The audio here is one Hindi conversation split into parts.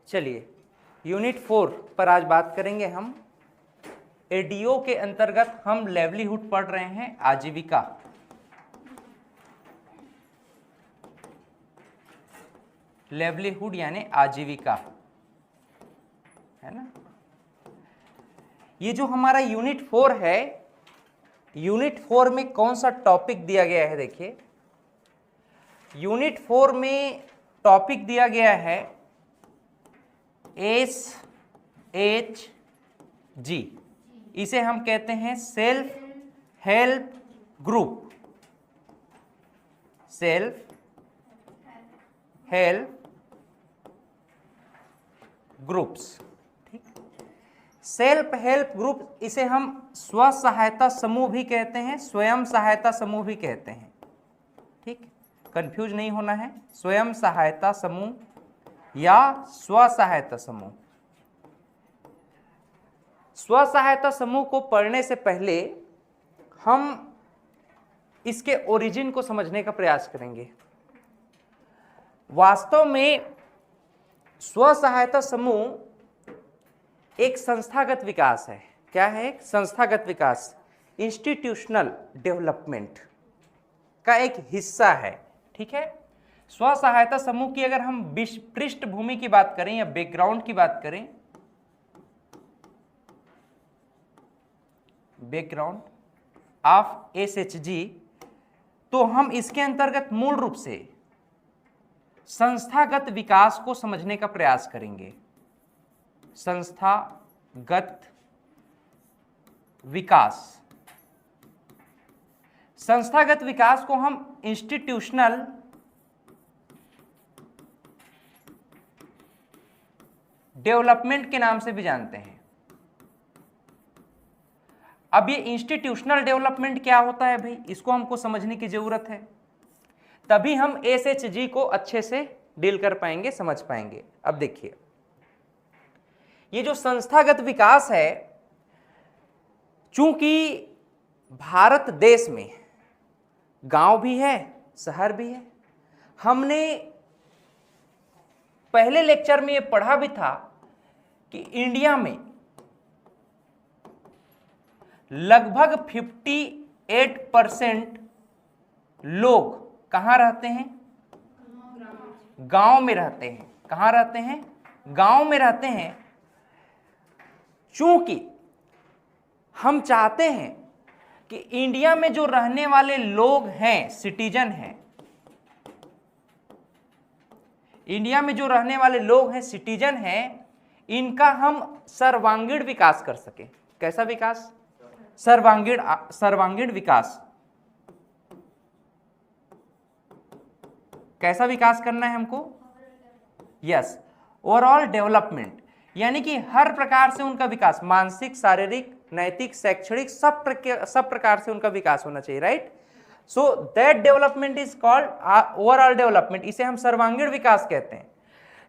चलिए यूनिट 4 पर आज बात करेंगे हम। एडीओ के अंतर्गत हम लाइवलीहुड पढ़ रहे हैं, आजीविका। लाइवलीहुड यानी आजीविका, है ना। ये जो हमारा यूनिट 4 है, यूनिट 4 में कौन सा टॉपिक दिया गया है? देखिए यूनिट 4 में टॉपिक दिया गया है SHG। इसे हम कहते हैं self help group. Self help groups, ठीक। सेल्फ हेल्प ग्रुप, इसे हम स्व सहायता समूह भी कहते हैं, स्वयं सहायता समूह भी कहते हैं, ठीक। कंफ्यूज नहीं होना है, स्वयं सहायता समूह या स्व सहायता समूह। स्व सहायता समूह को पढ़ने से पहले हम इसके ओरिजिन को समझने का प्रयास करेंगे। वास्तव में स्व सहायता समूह एक संस्थागत विकास है। क्या है? संस्थागत विकास, इंस्टीट्यूशनल डेवलपमेंट का एक हिस्सा है, ठीक है। स्व सहायता समूह की अगर हम पृष्ठभूमि की बात करें या बैकग्राउंड की बात करें, बैकग्राउंड ऑफ एसएचजी, तो हम इसके अंतर्गत मूल रूप से संस्थागत विकास को समझने का प्रयास करेंगे। संस्थागत विकास, संस्थागत विकास को हम इंस्टीट्यूशनल डेवलपमेंट के नाम से भी जानते हैं। अब ये इंस्टीट्यूशनल डेवलपमेंट क्या होता है भाई, इसको हमको समझने की जरूरत है, तभी हम एसएचजी को अच्छे से डील कर पाएंगे, समझ पाएंगे। अब देखिए ये जो संस्थागत विकास है, चूंकि भारत देश में गांव भी है, शहर भी है, हमने पहले लेक्चर में ये पढ़ा भी था कि इंडिया में लगभग 58% लोग कहाँ रहते हैं? गांव में रहते हैं। कहाँ रहते हैं? गांव में रहते हैं। चूंकि हम चाहते हैं कि इंडिया में जो रहने वाले लोग हैं, सिटीजन हैं, इंडिया में जो रहने वाले लोग हैं, सिटीजन हैं, इनका हम सर्वांगीण विकास कर सके। कैसा विकास? सर्वांगीण विकास। कैसा विकास करना है हमको? यस, ओवरऑल डेवलपमेंट, यानी कि हर प्रकार से उनका विकास, मानसिक, शारीरिक, नैतिक, शैक्षणिक, सब प्रकार से उनका विकास होना चाहिए, right. So that development is called overall development. इसे हम सर्वांगीण विकास कहते हैं।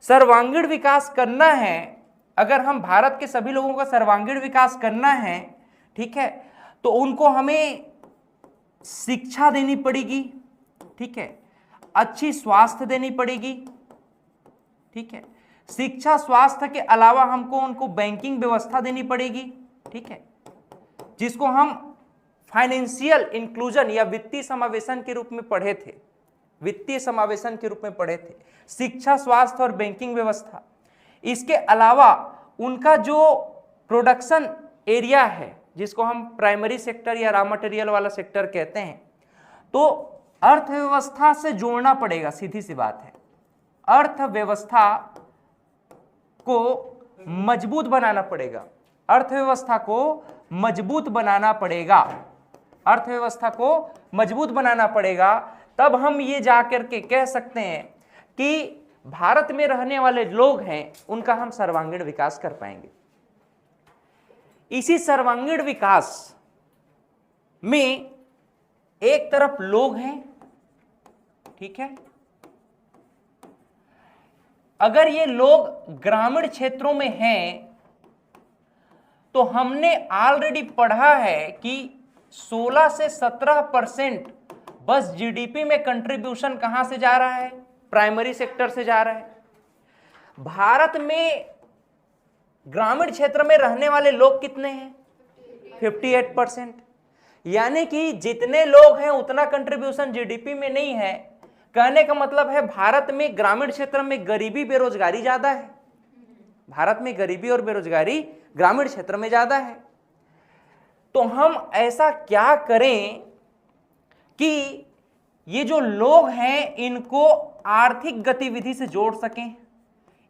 सर्वांगीण विकास करना है, अगर हम भारत के सभी लोगों का सर्वांगीण विकास करना है, ठीक है, तो उनको हमें शिक्षा देनी पड़ेगी, ठीक है, अच्छी स्वास्थ्य देनी पड़ेगी, ठीक है, शिक्षा स्वास्थ्य के अलावा हमको उनको बैंकिंग व्यवस्था देनी पड़ेगी, ठीक है, जिसको हम फाइनेंशियल इंक्लूजन या वित्तीय समावेशन के रूप में पढ़े थे, वित्तीय समावेशन के रूप में पढ़े थे। शिक्षा, स्वास्थ्य और बैंकिंग व्यवस्था। इसके अलावा उनका जो प्रोडक्शन एरिया है, जिसको हम प्राइमरी सेक्टर या रॉ मटेरियल वाला सेक्टर कहते हैं, तो अर्थव्यवस्था से जोड़ना पड़ेगा। सीधी सी बात है, अर्थव्यवस्था को मजबूत बनाना पड़ेगा, अर्थव्यवस्था को मजबूत बनाना पड़ेगा, अर्थव्यवस्था को मजबूत बनाना पड़ेगा। तब हम ये जाकर के कह सकते हैं कि भारत में रहने वाले लोग हैं, उनका हम सर्वांगीण विकास कर पाएंगे। इसी सर्वांगीण विकास में एक तरफ लोग हैं, ठीक है, अगर ये लोग ग्रामीण क्षेत्रों में हैं, तो हमने ऑलरेडी पढ़ा है कि 16 से 17% बस जीडीपी में कंट्रीब्यूशन कहां से जा रहा है? प्राइमरी सेक्टर से जा रहा है। भारत में ग्रामीण क्षेत्र में रहने वाले लोग कितने हैं? 58%। यानी कि जितने लोग हैं उतना कंट्रीब्यूशन जीडीपी में नहीं है। कहने का मतलब है भारत में ग्रामीण क्षेत्र में गरीबी बेरोजगारी ज्यादा है। भारत में गरीबी और बेरोजगारी ग्रामीण क्षेत्र में ज्यादा है। तो हम ऐसा क्या करें कि ये जो लोग हैं इनको आर्थिक गतिविधि से जोड़ सकें।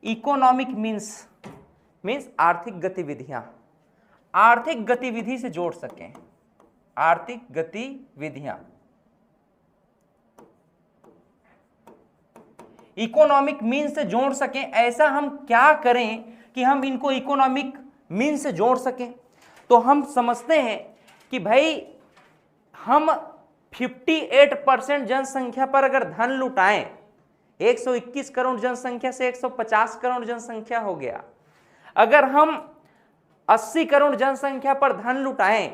इकोनॉमिक मीन्स आर्थिक गतिविधियां, आर्थिक गतिविधि से जोड़ सकें, आर्थिक गतिविधियां, इकोनॉमिक मीन्स से जोड़ सकें। ऐसा हम क्या करें कि हम इनको इकोनॉमिक मीन्स से जोड़ सकें? तो हम समझते हैं कि भाई हम 58% जनसंख्या पर अगर धन लुटाएं, 121 करोड़ जनसंख्या से 150 करोड़ जनसंख्या हो गया। अगर हम 80 करोड़ जनसंख्या पर धन लुटाएं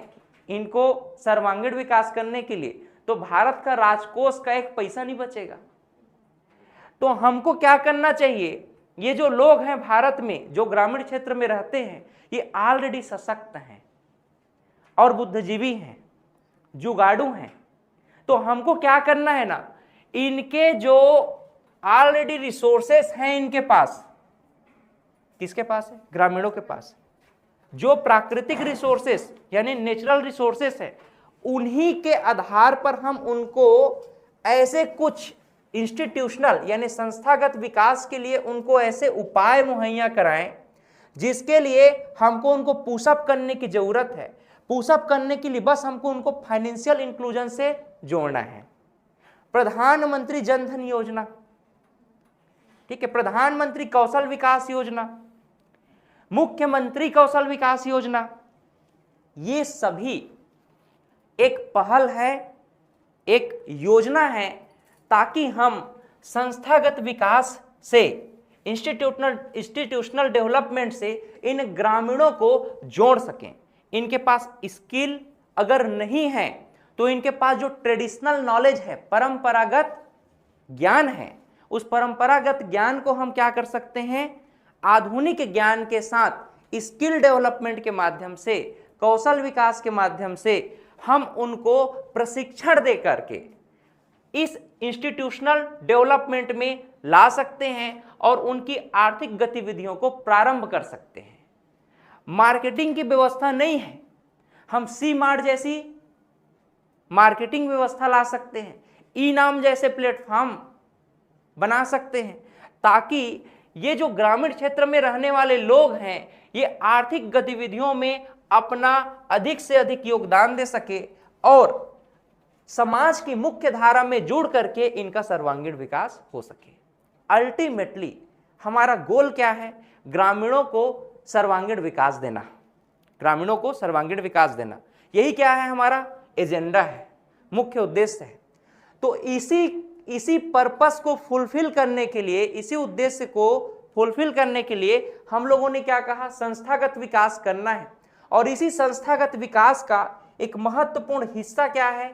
इनको सर्वांगीण विकास करने के लिए, तो भारत का राजकोष का एक पैसा नहीं बचेगा। तो हमको क्या करना चाहिए? ये जो लोग हैं भारत में जो ग्रामीण क्षेत्र में रहते हैं ये ऑलरेडी सशक्त हैं और बुद्धिजीवी हैं, जुगाड़ू हैं। तो हमको क्या करना है ना, इनके जो ऑलरेडी रिसोर्सेस हैं इनके पास, किसके पास है? ग्रामीणों के पास। जो प्राकृतिक रिसोर्सेस यानी नेचुरल रिसोर्सेस है उन्हीं के आधार पर हम उनको ऐसे कुछ इंस्टीट्यूशनल यानी संस्थागत विकास के लिए उनको ऐसे उपाय मुहैया कराएं जिसके लिए हमको उनको पुशअप करने की जरूरत है। पुशअप करने के लिए बस हमको उनको फाइनेंशियल इंक्लूजन से जोड़ना है। प्रधानमंत्री जन धन योजना, ठीक है, प्रधानमंत्री कौशल विकास योजना, मुख्यमंत्री कौशल विकास योजना, ये सभी एक पहल है, एक योजना है ताकि हम संस्थागत विकास से इंस्टीट्यूशनल डेवलपमेंट से इन ग्रामीणों को जोड़ सकें। इनके पास स्किल अगर नहीं है तो इनके पास जो ट्रेडिशनल नॉलेज है, परंपरागत ज्ञान है, उस परंपरागत ज्ञान को हम क्या कर सकते हैं? आधुनिक ज्ञान के साथ स्किल डेवलपमेंट के माध्यम से, कौशल विकास के माध्यम से हम उनको प्रशिक्षण दे करके इस इंस्टीट्यूशनल डेवलपमेंट में ला सकते हैं और उनकी आर्थिक गतिविधियों को प्रारंभ कर सकते हैं। मार्केटिंग की व्यवस्था नहीं है, हम सी मार्ट जैसी मार्केटिंग व्यवस्था ला सकते हैं, ई नाम जैसे प्लेटफॉर्म बना सकते हैं ताकि ये जो ग्रामीण क्षेत्र में रहने वाले लोग हैं ये आर्थिक गतिविधियों में अपना अधिक से अधिक योगदान दे सके और समाज की मुख्य धारा में जुड़ करके इनका सर्वांगीण विकास हो सके। अल्टीमेटली हमारा गोल क्या है? ग्रामीणों को सर्वांगीण विकास देना, ग्रामीणों को सर्वांगीण विकास देना, यही क्या है? हमारा एजेंडा है, मुख्य उद्देश्य है। तो इसी पर्पस को फुलफिल करने के लिए, इसी उद्देश्य को फुलफिल करने के लिए हम लोगों ने क्या कहा? संस्थागत विकास करना है। और इसी संस्थागत विकास का एक महत्वपूर्ण हिस्सा क्या है?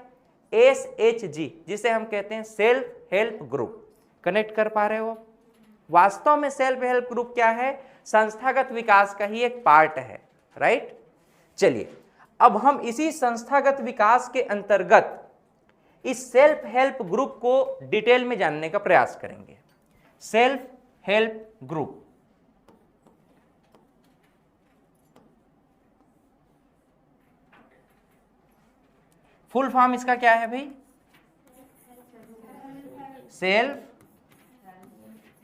SHG, जिसे हम कहते हैं सेल्फ हेल्प ग्रुप। कनेक्ट कर पा रहे हो? वास्तव में सेल्फ हेल्प ग्रुप क्या है? संस्थागत विकास का ही एक पार्ट है, राइट? चलिए अब हम इसी संस्थागत विकास के अंतर्गत इस सेल्फ हेल्प ग्रुप को डिटेल में जानने का प्रयास करेंगे। Self help group, full form इसका क्या है भाई? सेल्फ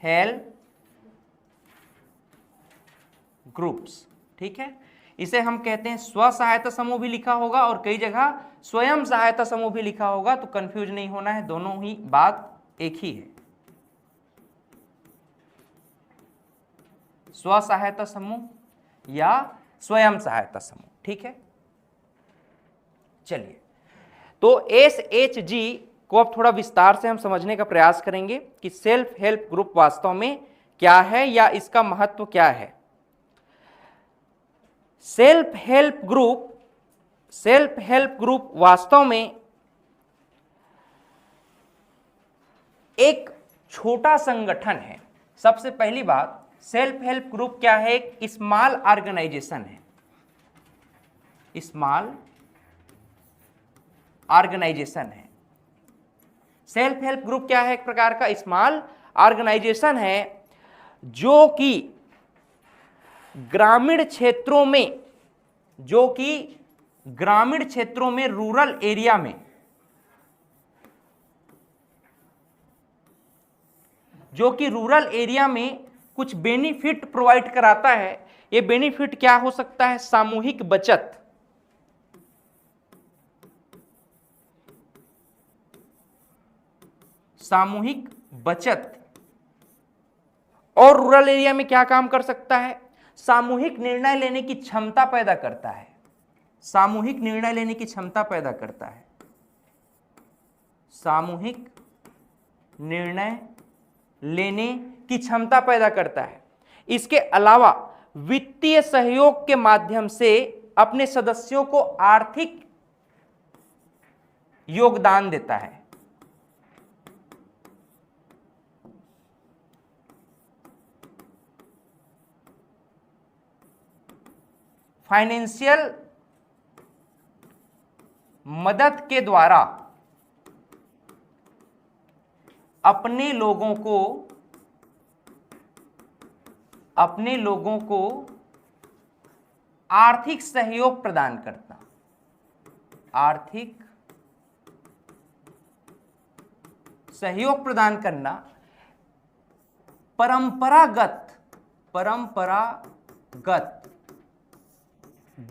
हेल्प ग्रुप्स, ठीक है। इसे हम कहते हैं स्व सहायता समूह भी लिखा होगा और कई जगह स्वयं सहायता समूह भी लिखा होगा, तो कंफ्यूज नहीं होना है, दोनों ही बात एक ही है। स्व सहायता समूह या स्वयं सहायता समूह, ठीक है। चलिए तो SHG को अब थोड़ा विस्तार से हम समझने का प्रयास करेंगे कि सेल्फ हेल्प ग्रुप वास्तव में क्या है या इसका महत्व क्या है। सेल्फ हेल्प ग्रुप वास्तव में एक छोटा संगठन है। सबसे पहली बात, सेल्फ हेल्प ग्रुप क्या है? एक स्मॉल ऑर्गेनाइजेशन है, स्मॉल ऑर्गेनाइजेशन है। सेल्फ हेल्प ग्रुप क्या है? एक प्रकार का स्मॉल ऑर्गेनाइजेशन है जो कि ग्रामीण क्षेत्रों में, रूरल एरिया में, कुछ बेनिफिट प्रोवाइड कराता है। ये बेनिफिट क्या हो सकता है? सामूहिक बचत, सामूहिक बचत। और रूरल एरिया में क्या काम कर सकता है? सामूहिक निर्णय लेने की क्षमता पैदा करता है, सामूहिक निर्णय लेने की क्षमता पैदा करता है, सामूहिक निर्णय लेने की क्षमता पैदा करता है। इसके अलावा वित्तीय सहयोग के माध्यम से अपने सदस्यों को आर्थिक योगदान देता है। फाइनेंशियल मदद के द्वारा अपने लोगों को आर्थिक सहयोग प्रदान करना, आर्थिक सहयोग प्रदान करना। परंपरागत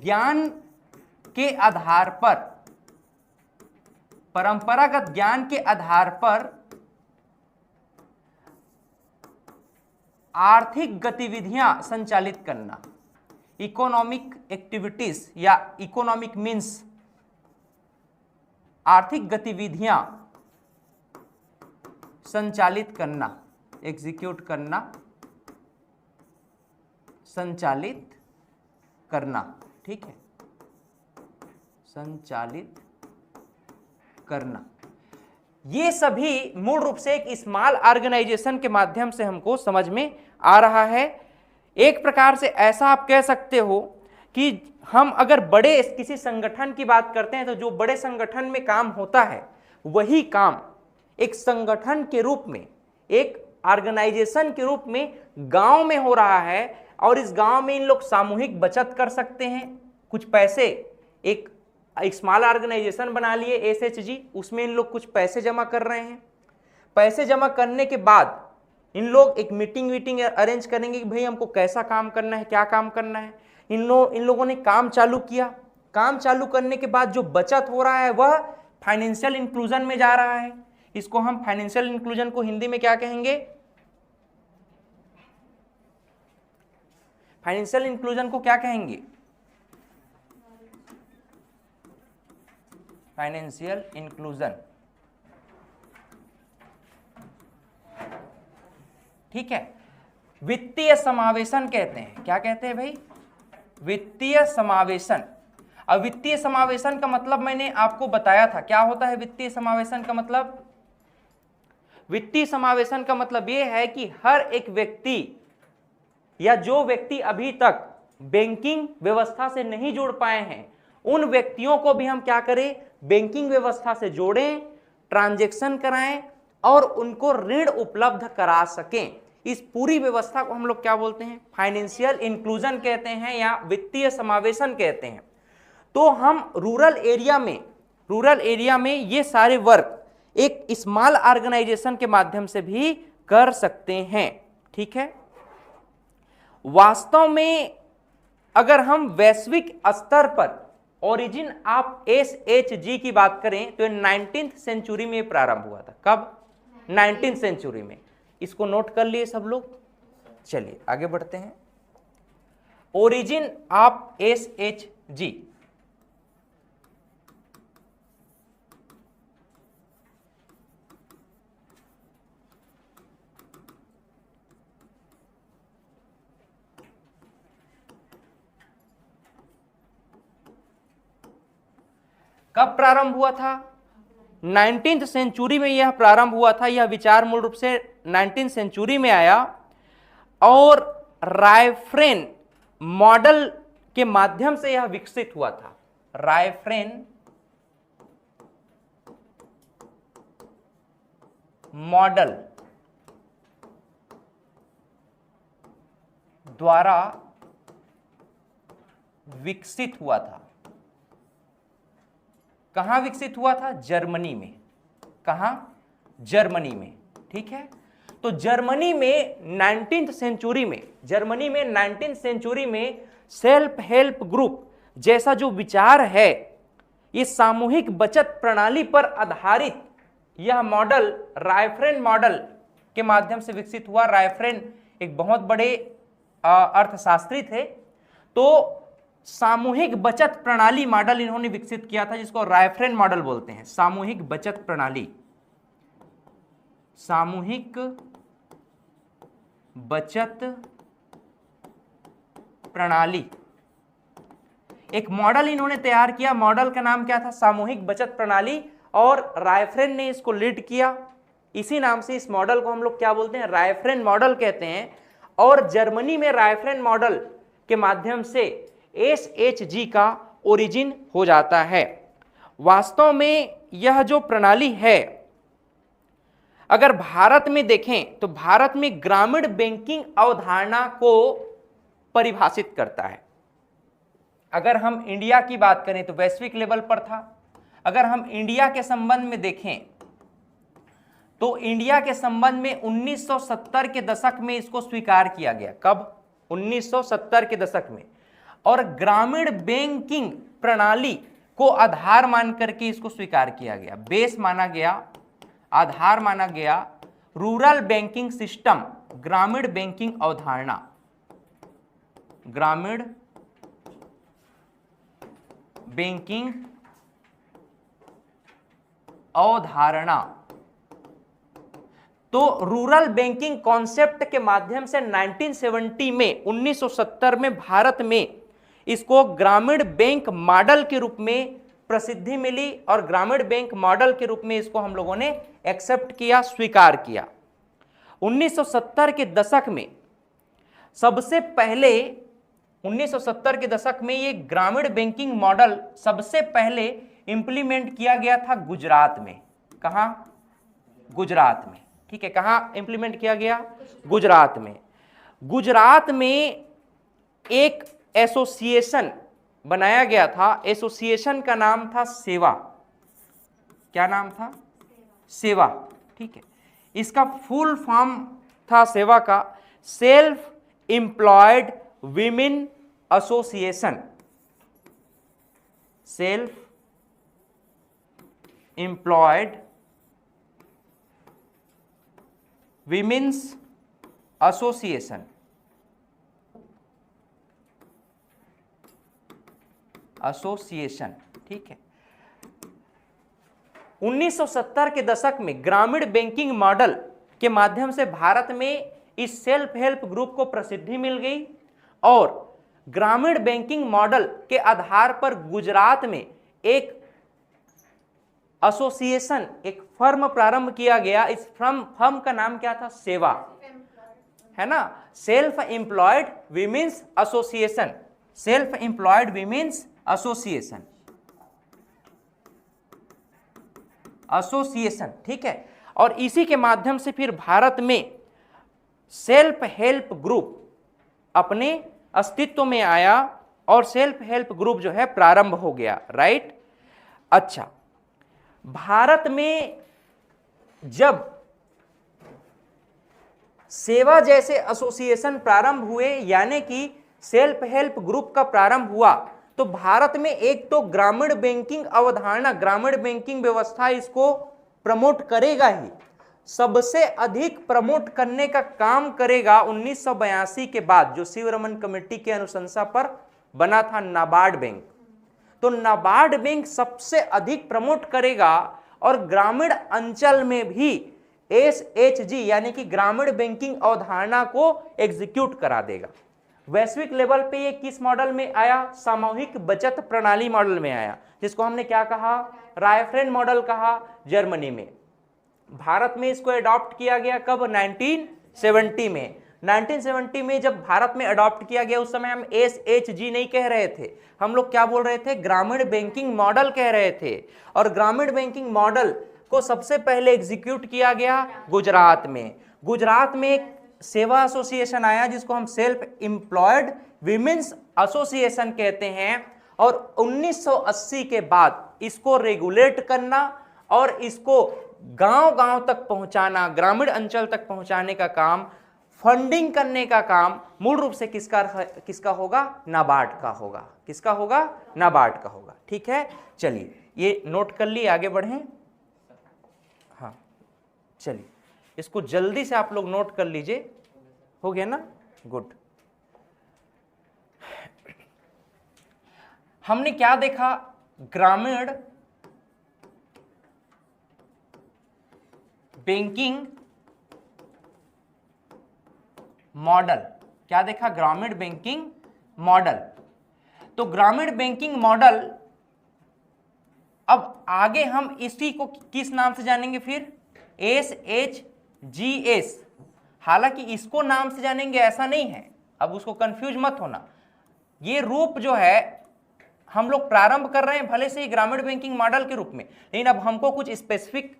ज्ञान के आधार पर आर्थिक गतिविधियां संचालित करना, इकोनॉमिक एक्टिविटीज या इकोनॉमिक मीन्स, आर्थिक गतिविधियां संचालित करना, एग्जीक्यूट करना, संचालित करना, ठीक है, संचालित करना। ये सभी मूल रूप से एक स्मॉल ऑर्गेनाइजेशन के माध्यम से हमको समझ में आ रहा है। एक प्रकार से ऐसा आप कह सकते हो कि हम अगर बड़े किसी संगठन की बात करते हैं तो जो बड़े संगठन में काम होता है वही काम एक संगठन के रूप में, एक ऑर्गेनाइजेशन के रूप में गांव में हो रहा है। और इस गांव में इन लोग सामूहिक बचत कर सकते हैं, कुछ पैसे, एक स्मॉल ऑर्गेनाइजेशन बना लिए एसएचजी, उसमें इन लोग कुछ पैसे जमा कर रहे हैं। पैसे जमा करने के बाद इन लोग एक मीटिंग अरेंज करेंगे कि भाई हमको कैसा काम करना है, क्या काम करना है। इन लोगों ने काम चालू किया। काम चालू करने के बाद जो बचत हो रहा है वह फाइनेंशियल इंक्लूजन में जा रहा है। इसको हम फाइनेंशियल इंक्लूजन को हिंदी में क्या कहेंगे? फाइनेंशियल इंक्लूजन को क्या कहेंगे? फाइनेंशियल इंक्लूजन, ठीक है। वित्तीय समावेशन कहते हैं। क्या कहते हैं भाई? वित्तीय समावेशन। अब वित्तीय समावेशन का मतलब मैंने आपको बताया था। क्या होता है वित्तीय समावेशन का मतलब? वित्तीय समावेशन का मतलब यह है कि हर एक व्यक्ति या जो व्यक्ति अभी तक बैंकिंग व्यवस्था से नहीं जुड़ पाए हैं उन व्यक्तियों को भी हम क्या करें? बैंकिंग व्यवस्था से जोड़ें, ट्रांजैक्शन कराएं और उनको ऋण उपलब्ध करा सकें। इस पूरी व्यवस्था को हम लोग क्या बोलते हैं? फाइनेंशियल इंक्लूजन कहते हैं या वित्तीय समावेशन कहते हैं। तो हम रूरल एरिया में ये सारे वर्क एक स्मॉल ऑर्गेनाइजेशन के माध्यम से भी कर सकते हैं, ठीक है। वास्तव में अगर हम वैश्विक स्तर पर ओरिजिन ऑफ एसएचजी की बात करें तो 19th सेंचुरी में प्रारंभ हुआ था। कब? 19th सेंचुरी में। इसको नोट कर लिए सब लोग? चलिए आगे बढ़ते हैं। ओरिजिन ऑफ एसएचजी, कब प्रारंभ हुआ था? 19th सेंचुरी में यह प्रारंभ हुआ था। यह विचार मूल रूप से 19th सेंचुरी में आया और रायफ्रेन मॉडल के माध्यम से यह विकसित हुआ था। रायफ्रेन मॉडल द्वारा विकसित हुआ था। कहां विकसित हुआ था? जर्मनी में। कहां? जर्मनी में। ठीक है, तो जर्मनी में 19th सेंचुरी में सेल्फ हेल्प ग्रुप जैसा जो विचार है, ये सामूहिक बचत प्रणाली पर आधारित यह मॉडल रायफ्रेन मॉडल के माध्यम से विकसित हुआ। रायफ्रेन एक बहुत बड़े अर्थशास्त्री थे, तो सामूहिक बचत प्रणाली मॉडल इन्होंने विकसित किया था, जिसको रायफ्रेन मॉडल बोलते हैं। सामूहिक बचत प्रणाली, सामूहिक बचत प्रणाली एक मॉडल इन्होंने तैयार किया। मॉडल का नाम क्या था? सामूहिक बचत प्रणाली, और रायफ्रेन ने इसको लीड किया। इसी नाम से इस मॉडल को हम लोग क्या बोलते हैं? रायफ्रेन मॉडल कहते हैं। और जर्मनी में रायफ्रेन मॉडल के माध्यम से एसएचजी का ओरिजिन हो जाता है। वास्तव में यह जो प्रणाली है, अगर भारत में देखें तो भारत में ग्रामीण बैंकिंग अवधारणा को परिभाषित करता है। अगर हम इंडिया की बात करें तो वैश्विक लेवल पर था। अगर हम इंडिया के संबंध में देखें तो इंडिया के संबंध में 1970 के दशक में इसको स्वीकार किया गया। कब? 1970 के दशक में। और ग्रामीण बैंकिंग प्रणाली को आधार मान करके इसको स्वीकार किया गया, बेस माना गया, आधार माना गया रूरल बैंकिंग सिस्टम, ग्रामीण बैंकिंग अवधारणा, ग्रामीण बैंकिंग अवधारणा। तो रूरल बैंकिंग कॉन्सेप्ट के माध्यम से 1970 में 1970 में भारत में इसको ग्रामीण बैंक मॉडल के रूप में प्रसिद्धि मिली, और ग्रामीण बैंक मॉडल के रूप में इसको हम लोगों ने एक्सेप्ट किया, स्वीकार किया। 1970 के दशक में सबसे पहले 1970 के दशक में ये ग्रामीण बैंकिंग मॉडल सबसे पहले इंप्लीमेंट किया गया था गुजरात में। कहां? गुजरात में। ठीक है, कहां इंप्लीमेंट किया गया? गुजरात में। गुजरात में एक एसोसिएशन बनाया गया था। एसोसिएशन का नाम था सेवा। क्या नाम था? सेवा। ठीक है, इसका फुल फॉर्म था सेवा का, self employed women association. Self employed women's association. Association. ठीक है, 1970 के दशक में ग्रामीण बैंकिंग मॉडल के माध्यम से भारत में इस सेल्फ हेल्प ग्रुप को प्रसिद्धि मिल गई, और ग्रामीण बैंकिंग मॉडल के आधार पर गुजरात में एक एसोसिएशन, एक फर्म प्रारंभ किया गया। इस फर्म का नाम क्या था? सेवा, है ना, self employed women's association. Self employed women's association, association. ठीक है, और इसी के माध्यम से फिर भारत में सेल्फ हेल्प ग्रुप अपने अस्तित्व में आया, और सेल्फ हेल्प ग्रुप जो है प्रारंभ हो गया। राइट। अच्छा, भारत में जब सेवा जैसे एसोसिएशन प्रारंभ हुए, यानी कि सेल्फ हेल्प ग्रुप का प्रारंभ हुआ, तो भारत में एक तो ग्रामीण बैंकिंग अवधारणा, ग्रामीण बैंकिंग व्यवस्था इसको प्रमोट करेगा ही, सबसे अधिक प्रमोट करने का काम करेगा 1982 के बाद जो शिवरमन कमेटी के अनुशंसा पर बना था नाबार्ड बैंक। तो नाबार्ड बैंक सबसे अधिक प्रमोट करेगा, और ग्रामीण अंचल में भी एसएचजी यानी कि ग्रामीण बैंकिंग अवधारणा को एग्जीक्यूट करा देगा। वैश्विक लेवल पे ये किस मॉडल में आया? सामूहिक बचत प्रणाली मॉडल में आया, जिसको हमने क्या कहा? रायफ्रेन मॉडल कहा, जर्मनी में। भारत में इसको एडॉप्ट किया गया कब? 1970 में। 1970 में जब भारत में अडॉप्ट किया गया उस समय हम SHG नहीं कह रहे थे, हम लोग क्या बोल रहे थे, ग्रामीण बैंकिंग मॉडल कह रहे थे। और ग्रामीण बैंकिंग मॉडल को सबसे पहले एग्जीक्यूट किया गया गुजरात में। गुजरात में एक सेवा एसोसिएशन आया जिसको हम सेल्फ एम्प्लॉयड विमेंस एसोसिएशन कहते हैं, और 1980 के बाद इसको रेगुलेट करना और इसको गांव-गांव तक पहुंचाना, ग्रामीण अंचल तक पहुंचाने का काम, फंडिंग करने का काम मूल रूप से किसका होगा, नाबार्ड का होगा। किसका होगा, नाबार्ड का होगा। ठीक है, चलिए ये नोट कर लिए, आगे बढ़ें। हाँ चलिए इसको जल्दी से आप लोग नोट कर लीजिए, हो गया ना, गुड। हमने क्या देखा, ग्रामीण बैंकिंग मॉडल, क्या देखा, ग्रामीण बैंकिंग मॉडल। तो ग्रामीण बैंकिंग मॉडल, अब आगे हम इसी को किस नाम से जानेंगे फिर, SHGS। हालांकि इसको नाम से जानेंगे ऐसा नहीं है, अब उसको कंफ्यूज मत होना। ये रूप जो है हम लोग प्रारंभ कर रहे हैं भले से ही ग्रामीण बैंकिंग मॉडल के रूप में, लेकिन अब हमको कुछ स्पेसिफिक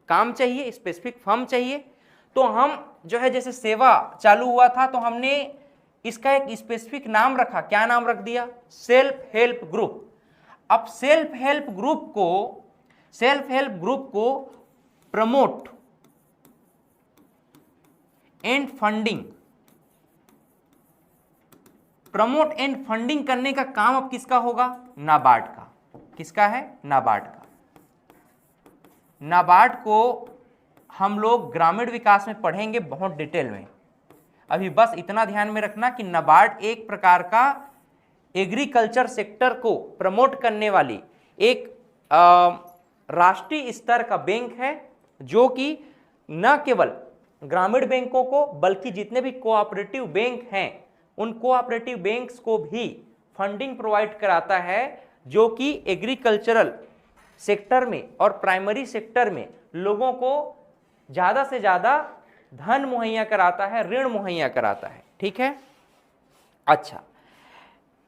काम चाहिए, स्पेसिफिक फर्म चाहिए। तो हम जो है, जैसे सेवा चालू हुआ था तो हमने इसका एक स्पेसिफिक नाम रखा। क्या नाम रख दिया, सेल्फ हेल्प ग्रुप। अब सेल्फ हेल्प ग्रुप को प्रमोट एंड फंडिंग करने का काम अब किसका होगा, नाबार्ड का। किसका है, नाबार्ड का। नाबार्ड को हम लोग ग्रामीण विकास में पढ़ेंगे बहुत डिटेल में। अभी बस इतना ध्यान में रखना कि नाबार्ड एक प्रकार का एग्रीकल्चर सेक्टर को प्रमोट करने वाली एक राष्ट्रीय स्तर का बैंक है, जो कि न केवल ग्रामीण बैंकों को बल्कि जितने भी कोऑपरेटिव बैंक हैं उन कोऑपरेटिव बैंक्स को भी फंडिंग प्रोवाइड कराता है, जो कि एग्रीकल्चरल सेक्टर में और प्राइमरी सेक्टर में लोगों को ज़्यादा से ज़्यादा धन मुहैया कराता है, ऋण मुहैया कराता है। ठीक है, अच्छा।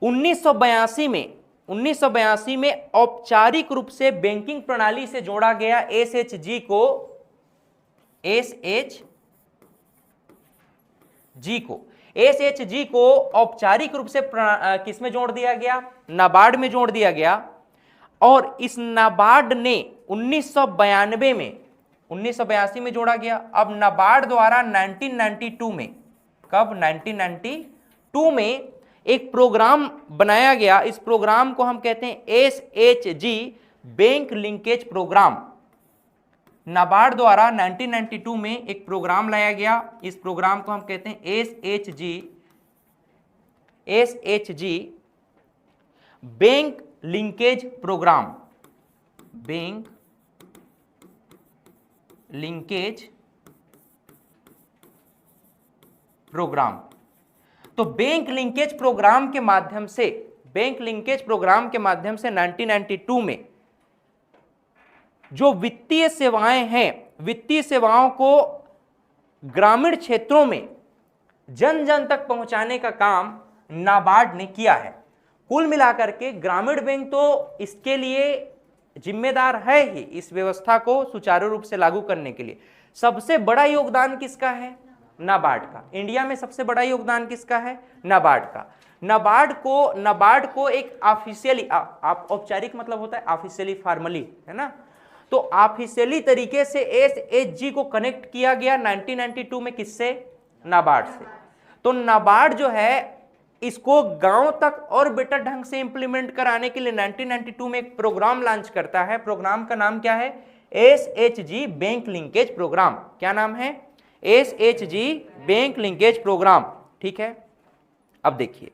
1982 में औपचारिक रूप से बैंकिंग प्रणाली से जोड़ा गया SHG को औपचारिक रूप से किसमें जोड़ दिया गया, नाबार्ड में जोड़ दिया गया। और इस नाबार्ड ने 1982 में जोड़ा गया। अब नाबार्ड द्वारा 1992 में, कब, 1992 में एक प्रोग्राम बनाया गया। इस प्रोग्राम को हम कहते हैं SHG bank linkage programme. NABARD द्वारा 1992 में एक प्रोग्राम लाया गया। इस प्रोग्राम को हम कहते हैं SHG bank linkage programme. Bank linkage programme. तो बैंक लिंकेज प्रोग्राम के माध्यम से 1992 में जो वित्तीय सेवाएं हैं, वित्तीय सेवाओं को ग्रामीण क्षेत्रों में जन जन तक पहुंचाने का काम नाबार्ड ने किया है। कुल मिलाकर के ग्रामीण बैंक तो इसके लिए जिम्मेदार है ही, इस व्यवस्था को सुचारू रूप से लागू करने के लिए। सबसे बड़ा योगदान किसका है, नाबार्ड का। इंडिया में सबसे बड़ा योगदान किसका है, नाबार्ड का। नाबार्ड को एक ऑफिशियली, औपचारिक मतलब होता है ऑफिशियली, फॉर्मली, है ना। तो ऑफिशियली तरीके से SHG को कनेक्ट किया गया 1992 में, किससे, नाबार्ड से। तो नाबार्ड जो है इसको गांव तक और बेटर ढंग से इंप्लीमेंट कराने के लिए 1992 में एक प्रोग्राम लॉन्च करता है। प्रोग्राम का नाम क्या है, SHG बैंक लिंकेज प्रोग्राम। क्या नाम है, SHG बैंक लिंकेज प्रोग्राम। ठीक है, अब देखिए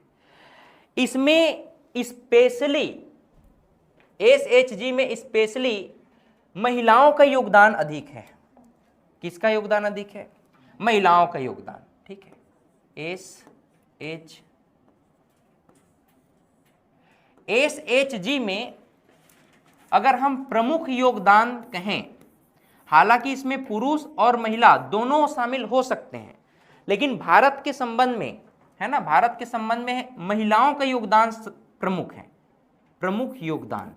इसमें स्पेशली, SHG में स्पेशली महिलाओं का योगदान अधिक है। किसका योगदान अधिक है, महिलाओं का योगदान। ठीक है, SHG में अगर हम प्रमुख योगदान कहें, हालांकि इसमें पुरुष और महिला दोनों शामिल हो सकते हैं, लेकिन भारत के संबंध में है ना, भारत के संबंध में महिलाओं का योगदान प्रमुख है, प्रमुख योगदान।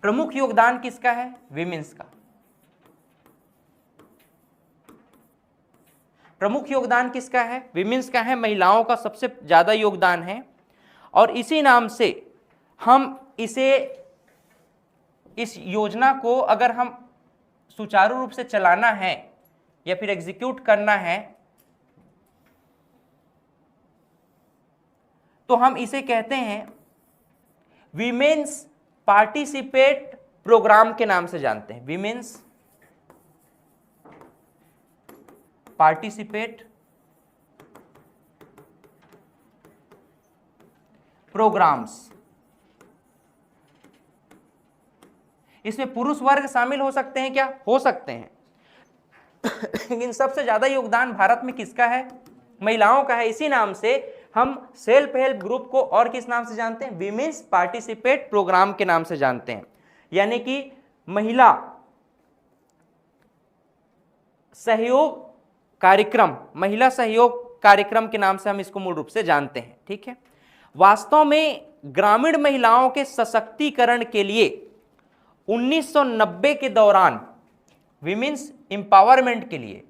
प्रमुख योगदान किसका है? विमेंस का। प्रमुख योगदान किसका है? विमेंस का है, महिलाओं का सबसे ज्यादा योगदान है। और इसी नाम से हम इस योजना को अगर हम सुचारू रूप से चलाना है या फिर एग्जीक्यूट करना है तो हम इसे कहते हैं विमेंस पार्टिसिपेट प्रोग्राम के नाम से जानते हैं। Women's participate programmes. इसमें पुरुष वर्ग शामिल हो सकते हैं क्या? हो सकते हैं। लेकिन सबसे ज्यादा योगदान भारत में किसका है? महिलाओं का है। इसी नाम से हम सेल्फ हेल्प ग्रुप को और किस नाम से जानते हैं? विमेंस पार्टिसिपेट प्रोग्राम के नाम से जानते हैं। यानी कि महिला सहयोग कार्यक्रम, महिला सहयोग कार्यक्रम के नाम से हम इसको मूल रूप से जानते हैं। ठीक है। वास्तव में ग्रामीण महिलाओं के सशक्तिकरण के लिए 1990 के दौरान विमेंस एम्पावरमेंट के लिए,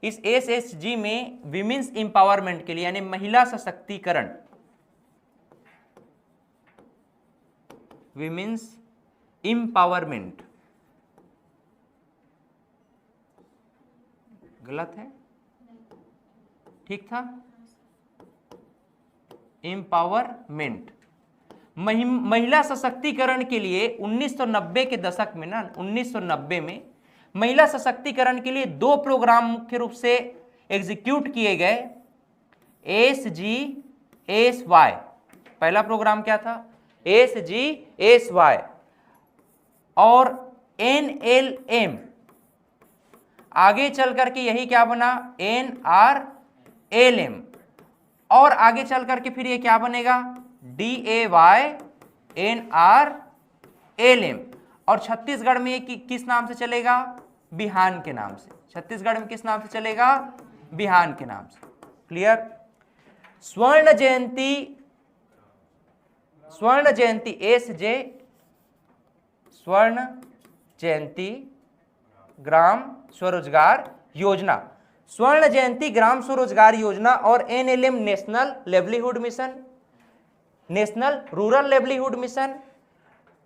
इस एसएचजी में विमेंस एम्पावरमेंट के लिए यानी महिला सशक्तिकरण, विमेंस एम्पावरमेंट, गलत है? ठीक था? एम्पावरमेंट, महिला सशक्तिकरण के लिए 1990 के दशक में ना, 1990 में महिला सशक्तिकरण के लिए 2 प्रोग्राम मुख्य रूप से एग्जीक्यूट किए गए। SGSY, पहला प्रोग्राम क्या था? SGSY। और NLM, आगे चल करके यही क्या बना? NRLM। और आगे चल करके फिर ये क्या बनेगा? DAY NRLM। और छत्तीसगढ़ में ये किस नाम से चलेगा? बिहान के नाम से। छत्तीसगढ़ में किस नाम से चलेगा? बिहान के नाम से। क्लियर? स्वर्ण जयंती SJ, स्वर्ण जयंती ग्राम स्वरोजगार योजना, स्वर्ण जयंती ग्राम स्वरोजगार योजना और NLM national livelihood mission, national rural livelihood mission,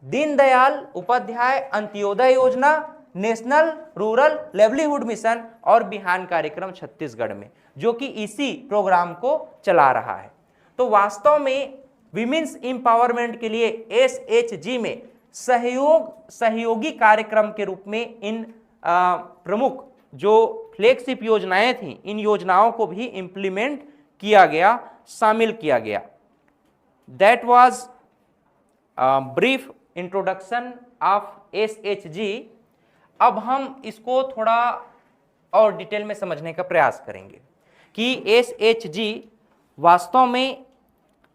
Deendayal Upadhyaya Antyodaya योजना, नेशनल रूरल लेवलीहुड मिशन और बिहान कार्यक्रम छत्तीसगढ़ में, जो कि इसी प्रोग्राम को चला रहा है। तो वास्तव में विमेंस एम्पावरमेंट के लिए एसएचजी में सहयोगी कार्यक्रम के रूप में इन प्रमुख जो फ्लैगशिप योजनाएं थी, इन योजनाओं को भी इंप्लीमेंट किया गया, शामिल किया गया। That was brief introduction of SHG. अब हम इसको थोड़ा और डिटेल में समझने का प्रयास करेंगे कि एसएचजी वास्तव में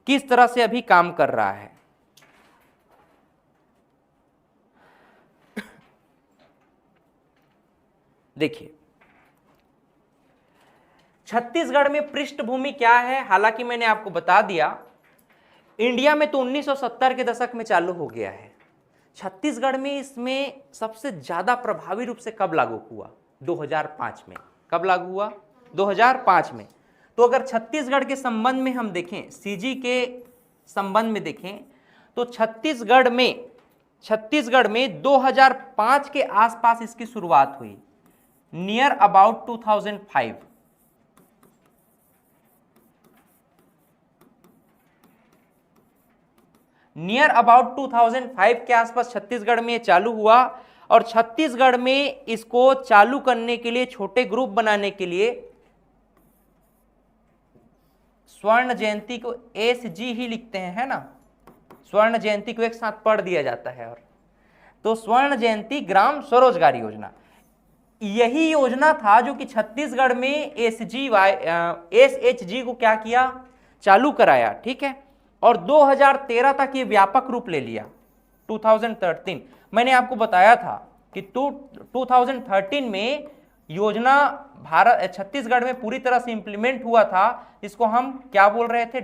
किस तरह से अभी काम कर रहा है। देखिए, छत्तीसगढ़ में पृष्ठभूमि क्या है? हालांकि मैंने आपको बता दिया, इंडिया में तो 1970 के दशक में चालू हो गया है। छत्तीसगढ़ में इसमें सबसे ज्यादा प्रभावी रूप से कब लागू हुआ? 2005 में। कब लागू हुआ? 2005 में। तो अगर छत्तीसगढ़ के संबंध में हम देखें, सीजी के संबंध में देखें, तो छत्तीसगढ़ में 2005 के आसपास इसकी शुरुआत हुई, नियर अबाउट 2005। नियर अबाउट 2005 के आसपास छत्तीसगढ़ में चालू हुआ। और छत्तीसगढ़ में इसको चालू करने के लिए, छोटे ग्रुप बनाने के लिए, स्वर्ण जयंती को एसजी ही लिखते हैं, है ना? स्वर्ण जयंती को एक साथ पढ़ दिया जाता है। और तो स्वर्ण जयंती ग्राम स्वरोजगार योजना, यही योजना था जो कि छत्तीसगढ़ में एसएचजी को क्या किया? चालू कराया। ठीक है। और 2013 तक ये व्यापक रूप ले लिया। 2013 मैंने आपको बताया था कि 2013 में योजना भारत छत्तीसगढ़ में पूरी तरह से इंप्लीमेंट हुआ था, इसको हम क्या बोल रहे थे,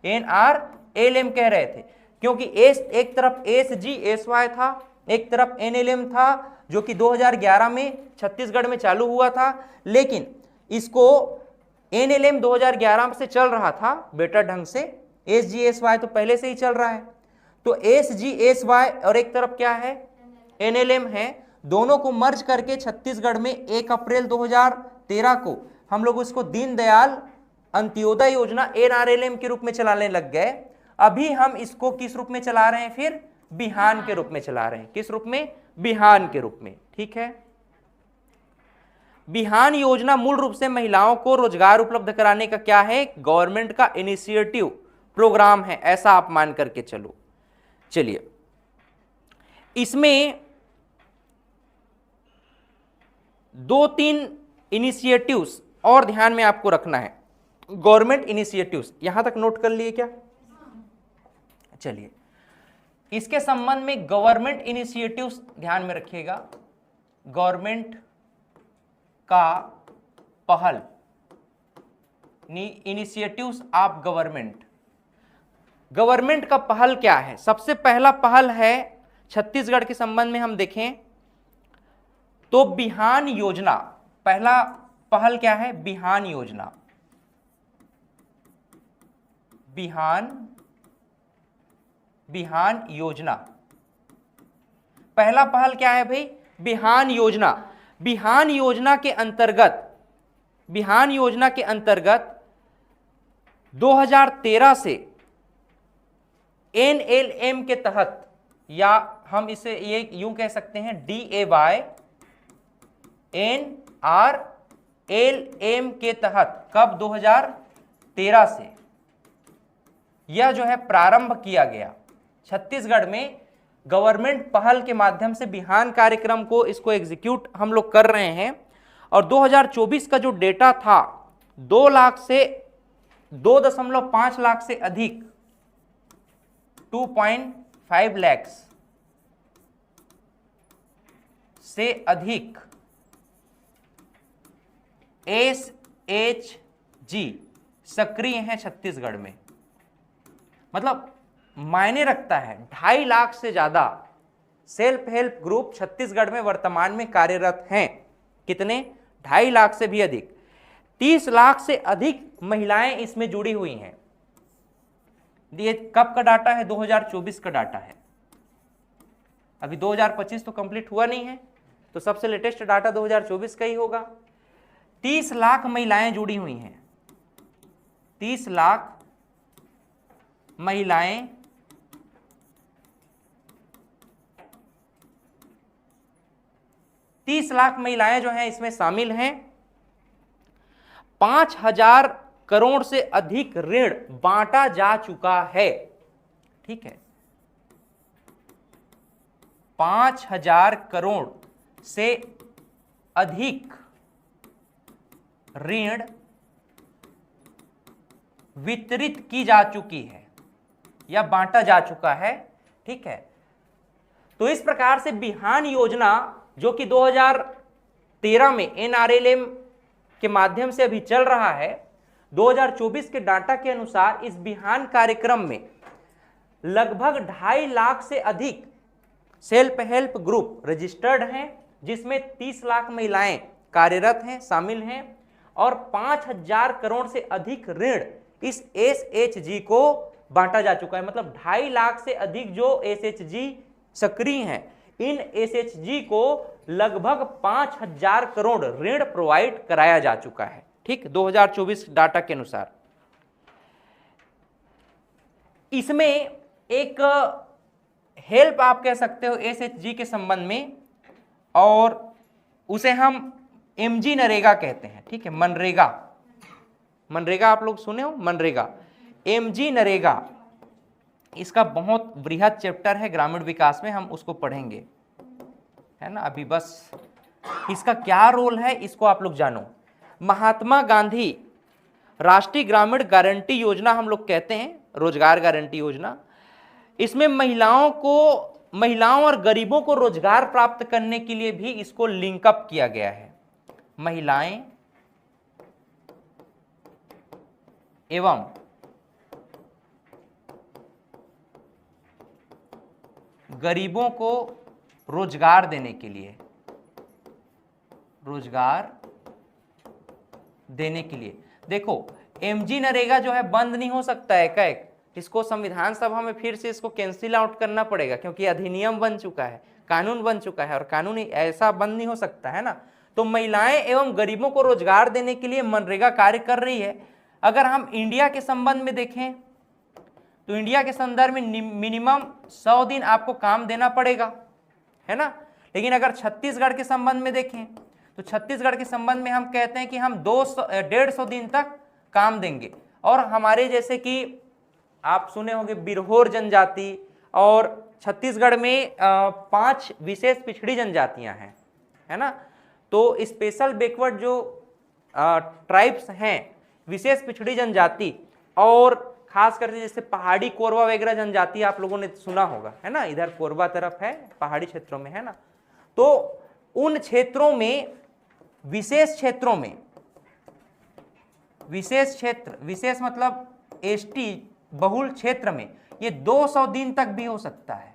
DAYNRLM कह रहे थे, क्योंकि एक तरफ SGSY था, एक तरफ NLM था, जो कि 2011 में छत्तीसगढ़ में चालू हुआ था। लेकिन इसको NLM 2011 से चल रहा था बेटर ढंग से, SGSY तो पहले से ही चल रहा है। तो SGSY और एक तरफ क्या है, NLM है, दोनों को मर्ज करके छत्तीसगढ़ में 1 अप्रैल 2013 को हम लोग उसको दीनदयाल अंत्योदय योजना NRLM के रूप में चलाने लग गए। अभी हम इसको किस रूप में चला रहे हैं, फिर बिहान के रूप में चला रहे हैं। किस रूप में, बिहान के रूप में। ठीक है, बिहान योजना मूल रूप से महिलाओं को रोजगार उपलब्ध कराने का क्या है, गवर्नमेंट का इनिशिएटिव प्रोग्राम है, ऐसा आप मान करके चलो। चलिए, इसमें 2-3 इनिशिएटिव्स और ध्यान में आपको रखना है, गवर्नमेंट इनिशिएटिव्स, यहां तक नोट कर लिए क्या? चलिए, इसके संबंध में गवर्नमेंट इनिशिएटिव्स ध्यान में रखिएगा। गवर्नमेंट का पहल, इनिशिएटिव्स ऑफ गवर्नमेंट, गवर्नमेंट का पहल क्या है? सबसे पहला पहल है छत्तीसगढ़ के संबंध में हम देखें तो बिहान योजना। पहला पहल क्या है, बिहान योजना। बिहान योजना, पहला पहल क्या है भाई, बिहान योजना। बिहान योजना के अंतर्गत 2013 से NLM के तहत, या हम इसे ये यूं कह सकते हैं DAYNRLM के तहत, कब, 2013 से यह जो है प्रारंभ किया गया। छत्तीसगढ़ में गवर्नमेंट पहल के माध्यम से बिहान कार्यक्रम को, इसको एग्जीक्यूट हम लोग कर रहे हैं। और 2024 का जो डेटा था, 2 लाख से 2.5 लाख से अधिक, 2.5 लाख से अधिक SHG सक्रिय हैं छत्तीसगढ़ में। मतलब मायने रखता है, 2.5 लाख से ज्यादा सेल्फ हेल्प ग्रुप छत्तीसगढ़ में वर्तमान में कार्यरत हैं। कितने? 2.5 लाख से भी अधिक। 30 लाख से अधिक महिलाएं इसमें जुड़ी हुई हैं। ये कब का डाटा है? 2024 का डाटा है। अभी 2025 तो कंप्लीट हुआ नहीं है, तो सबसे लेटेस्ट डाटा 2024 का ही होगा। 30 लाख महिलाएं जुड़ी हुई हैं। 30 लाख महिलाएं जो हैं इसमें शामिल हैं। 5,000 करोड़ से अधिक ऋण बांटा जा चुका है। ठीक है, 5,000 करोड़ से अधिक ऋण वितरित की जा चुकी है या बांटा जा चुका है। ठीक है, तो इस प्रकार से बिहान योजना, जो कि 2013 में NRLM के माध्यम से अभी चल रहा है, 2024 के डाटा के अनुसार इस बिहान कार्यक्रम में लगभग 2.5 लाख से अधिक सेल्फ हेल्प ग्रुप रजिस्टर्ड हैं, जिसमें 30 लाख महिलाएं कार्यरत हैं, शामिल हैं, और 5,000 करोड़ से अधिक ऋण इस SHG को बांटा जा चुका है। मतलब 2.5 लाख से अधिक जो SHG सक्रिय हैं, इन SHG को लगभग 5,000 करोड़ ऋण प्रोवाइड कराया जा चुका है। ठीक, 2024 डाटा के अनुसार। इसमें एक हेल्प आप कह सकते हो SHG के संबंध में, और उसे हम MG नरेगा कहते हैं। ठीक है, मनरेगा आप लोग सुने हो, मनरेगा, MG नरेगा, इसका बहुत बृहद चैप्टर है ग्रामीण विकास में, हम उसको पढ़ेंगे, है ना। अभी बस इसका क्या रोल है इसको आप लोग जानो। महात्मा गांधी राष्ट्रीय ग्रामीण गारंटी योजना हम लोग कहते हैं, रोजगार गारंटी योजना। इसमें महिलाओं और गरीबों को रोजगार प्राप्त करने के लिए भी इसको लिंकअप किया गया है। महिलाएं एवं गरीबों को रोजगार देने के लिए, रोजगार देने के लिए। देखो एमजी नरेगा जो है बंद नहीं हो सकता है एकाएक, इसको संविधान सभा में फिर से इसको कैंसिल आउट करना पड़ेगा, क्योंकि अधिनियम बन चुका है, कानून बन चुका है, और कानून ऐसा बंद नहीं हो सकता है ना। तो महिलाएं एवं गरीबों को रोजगार देने के लिए मनरेगा कार्य कर रही है। अगर हम इंडिया के संबंध में देखें तो इंडिया के संदर्भ में मिनिमम 100 दिन आपको काम देना पड़ेगा, है ना। लेकिन अगर छत्तीसगढ़ के संबंध में देखें तो छत्तीसगढ़ के संबंध में हम कहते हैं कि हम 150 दिन तक काम देंगे। और हमारे जैसे कि आप सुने होंगे बिरहोर जनजाति, और छत्तीसगढ़ में 5 विशेष पिछड़ी जनजातियां हैं, है ना। तो स्पेशल बैकवर्ड जो ट्राइब्स हैं, विशेष पिछड़ी जनजाति, और खास करके जैसे पहाड़ी कोरवा वगैरह जनजाति आप लोगों ने सुना होगा, है ना, इधर कोरबा तरफ है, पहाड़ी क्षेत्रों में, है ना। तो उन क्षेत्रों में, विशेष क्षेत्रों में, विशेष क्षेत्र, विशेष मतलब एसटी बहुल क्षेत्र में ये 200 दिन तक भी हो सकता है,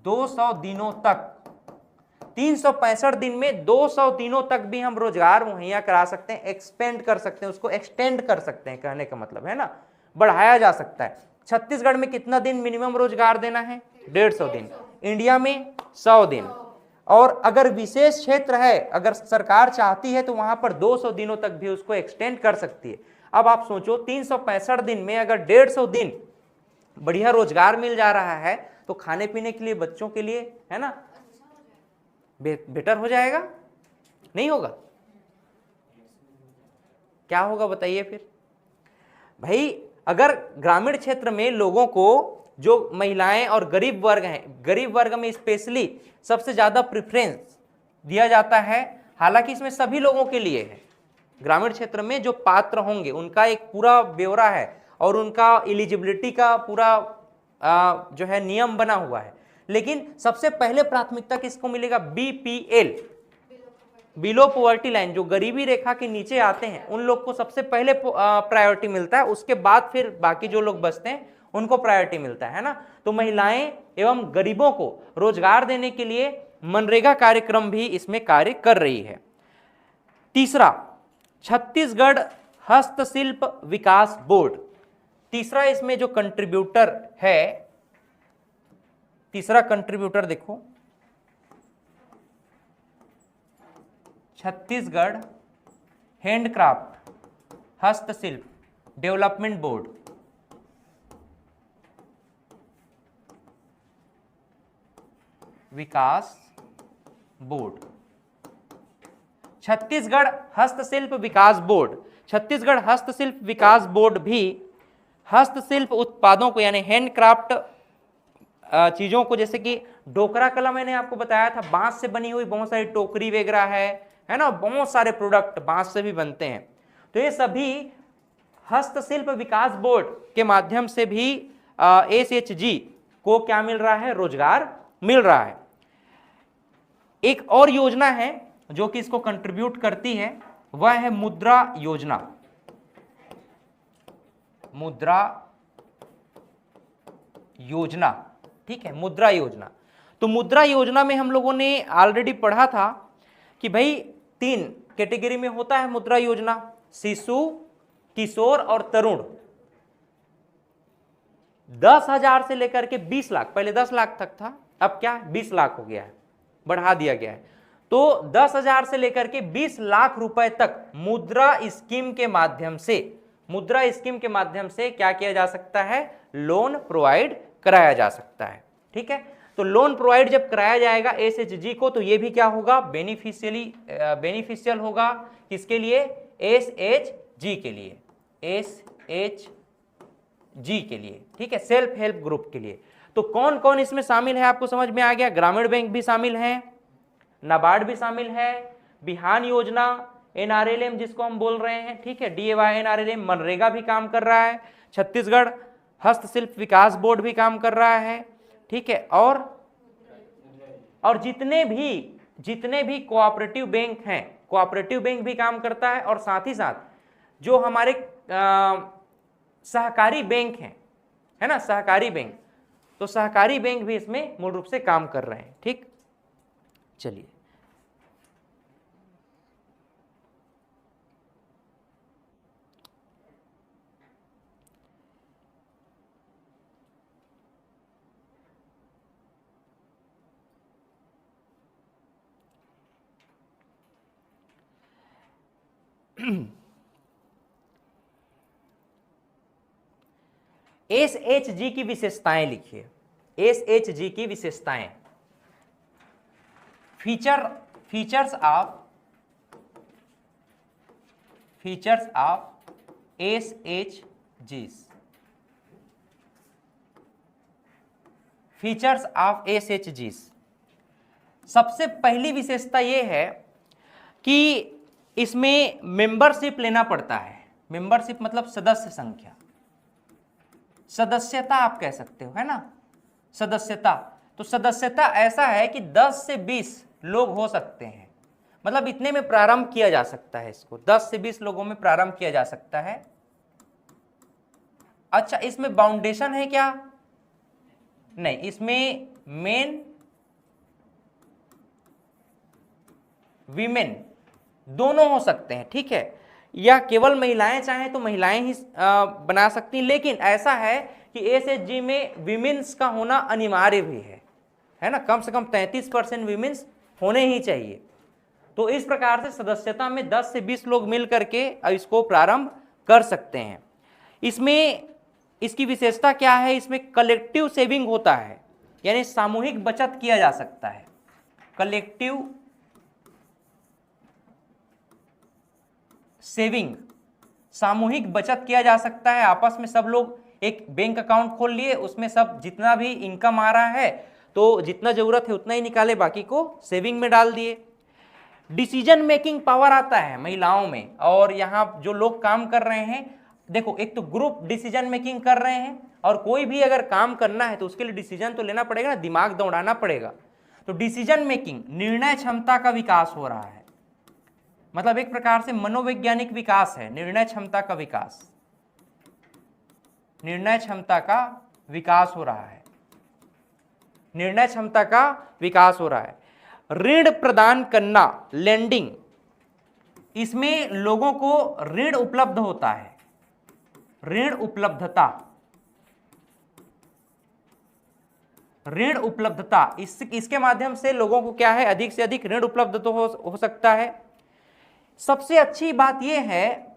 200 दिनों तक। 365 दिन में 200 दिनों तक भी हम रोजगार मुहैया करा सकते हैं, एक्सपेंड कर सकते हैं, उसको एक्सटेंड कर सकते हैं, कहने का मतलब है ना, बढ़ाया जा सकता है। छत्तीसगढ़ में कितना दिन मिनिमम रोजगार देना है? 150 दिन। इंडिया में 100 दिन। और अगर विशेष क्षेत्र है, अगर सरकार चाहती है तो वहां पर 200 दिनों तक भी उसको एक्सटेंड कर सकती है। अब आप सोचो 365 दिन में अगर 150 दिन बढ़िया रोजगार मिल जा रहा है तो खाने पीने के लिए, बच्चों के लिए, है ना, बेटर हो जाएगा, नहीं होगा? क्या होगा बताइए फिर भाई। अगर ग्रामीण क्षेत्र में लोगों को, जो महिलाएं और गरीब वर्ग हैं, गरीब वर्ग में स्पेशली सबसे ज्यादा प्रेफरेंस दिया जाता है, हालांकि इसमें सभी लोगों के लिए है। ग्रामीण क्षेत्र में जो पात्र होंगे उनका एक पूरा ब्यौरा है और उनका एलिजिबिलिटी का पूरा जो है नियम बना हुआ है। लेकिन सबसे पहले प्राथमिकता किसको मिलेगा? बीपीएल, बिलो पॉवर्टी लाइन, जो गरीबी रेखा के नीचे आते हैं उन लोग को सबसे पहले प्रायोरिटी मिलता है, उसके बाद फिर बाकी जो लोग बचते हैं उनको प्रायोरिटी मिलता है ना। तो महिलाएं एवं गरीबों को रोजगार देने के लिए मनरेगा कार्यक्रम भी इसमें कार्य कर रही है। तीसरा, छत्तीसगढ़ हस्तशिल्प विकास बोर्ड। तीसरा इसमें जो कंट्रीब्यूटर है, तीसरा कंट्रीब्यूटर देखो, छत्तीसगढ़ हैंडक्राफ्ट हस्तशिल्प डेवलपमेंट बोर्ड। विकास बोर्ड, छत्तीसगढ़ हस्तशिल्प विकास बोर्ड। छत्तीसगढ़ हस्तशिल्प विकास बोर्ड भी हस्तशिल्प उत्पादों को, यानी हैंडक्राफ्ट चीजों को, जैसे कि डोकरा कला मैंने आपको बताया था, बांस से बनी हुई बहुत सारी टोकरी वगैरह है ना, बहुत सारे प्रोडक्ट बांस से भी बनते हैं। तो ये सभी हस्तशिल्प विकास बोर्ड के माध्यम से भी एसएचजी को क्या मिल रहा है? रोजगार मिल रहा है। एक और योजना है जो कि इसको कंट्रीब्यूट करती है, वह है मुद्रा योजना। मुद्रा योजना, ठीक है, मुद्रा योजना। तो मुद्रा योजना में हम लोगों ने ऑलरेडी पढ़ा था कि भाई 3 कैटेगरी में होता है मुद्रा योजना, शिशु, किशोर और तरुण। 10,000 से लेकर के 20 लाख, पहले 10 लाख तक था, अब क्या 20 लाख हो गया है, बढ़ा दिया गया है। तो 10,000 से लेकर के 20 लाख रुपए तक मुद्रा स्कीम के माध्यम से, मुद्रा स्कीम के माध्यम से क्या किया जा सकता है? लोन प्रोवाइड कराया जा सकता है, ठीक है। तो लोन प्रोवाइड जब कराया जाएगा एसएचजी को, तो ये भी क्या होगा? बेनिफिशियल होगा। किसके लिए? एसएचजी के लिए, एसएचजी के लिए, ठीक है, सेल्फ हेल्प ग्रुप के लिए। तो कौन कौन इसमें शामिल है आपको समझ में आ गया? ग्रामीण बैंक भी शामिल है, नाबार्ड भी शामिल है, बिहान योजना, एनआरएलएम जिसको हम बोल रहे हैं, ठीक है, डीएवाई एनआरएलएम, मनरेगा भी काम कर रहा है, छत्तीसगढ़ हस्तशिल्प विकास बोर्ड भी काम कर रहा है, ठीक है। और जितने भी कोऑपरेटिव बैंक हैं, कोऑपरेटिव बैंक भी काम करता है, और साथ ही साथ जो हमारे सहकारी बैंक हैं, है ना, सहकारी बैंक, तो सहकारी बैंक भी इसमें मूल रूप से काम कर रहे हैं। ठीक, चलिए SHG की विशेषताएं लिखिए। SHG की विशेषताएं, features of SHGs, features of SHGs। सबसे पहली विशेषता यह है कि इसमें मेंबरशिप लेना पड़ता है। मेंबरशिप मतलब सदस्य संख्या, सदस्यता आप कह सकते हो, है ना, सदस्यता। तो सदस्यता ऐसा है कि 10 से 20 लोग हो सकते हैं, मतलब इतने में प्रारंभ किया जा सकता है इसको, 10 से 20 लोगों में प्रारंभ किया जा सकता है। अच्छा, इसमें बाउंडेशन है क्या? नहीं, इसमें मेन वीमेन दोनों हो सकते हैं, ठीक है, या केवल महिलाएं चाहें तो महिलाएं ही बना सकती हैं, लेकिन ऐसा है कि SHG में विमेंस का होना अनिवार्य भी है ना, कम से कम 33% विमेंस होने ही चाहिए। तो इस प्रकार से सदस्यता में 10 से 20 लोग मिल करके इसको प्रारंभ कर सकते हैं। इसमें इसकी विशेषता क्या है? इसमें कलेक्टिव सेविंग होता है, यानी सामूहिक बचत किया जा सकता है। कलेक्टिव सेविंग, सामूहिक बचत किया जा सकता है। आपस में सब लोग एक बैंक अकाउंट खोल लिए, उसमें सब जितना भी इनकम आ रहा है तो जितना जरूरत है उतना ही निकाले, बाकी को सेविंग में डाल दिए। डिसीजन मेकिंग पावर आता है महिलाओं में, और यहाँ जो लोग काम कर रहे हैं, देखो एक तो ग्रुप डिसीजन मेकिंग कर रहे हैं, और कोई भी अगर काम करना है तो उसके लिए डिसीजन तो लेना पड़ेगा ना, दिमाग दौड़ाना पड़ेगा। तो डिसीजन मेकिंग, निर्णय क्षमता का विकास हो रहा है, मतलब एक प्रकार से मनोवैज्ञानिक विकास है, निर्णय क्षमता का विकास, निर्णय क्षमता का विकास हो रहा है, निर्णय क्षमता का विकास हो रहा है। ऋण प्रदान करना, लेंडिंग, इसमें लोगों को ऋण उपलब्ध होता है, ऋण उपलब्धता, ऋण उपलब्धता, इसके माध्यम से लोगों को क्या है, अधिक से अधिक ऋण उपलब्ध तो हो सकता है। सबसे अच्छी बात यह है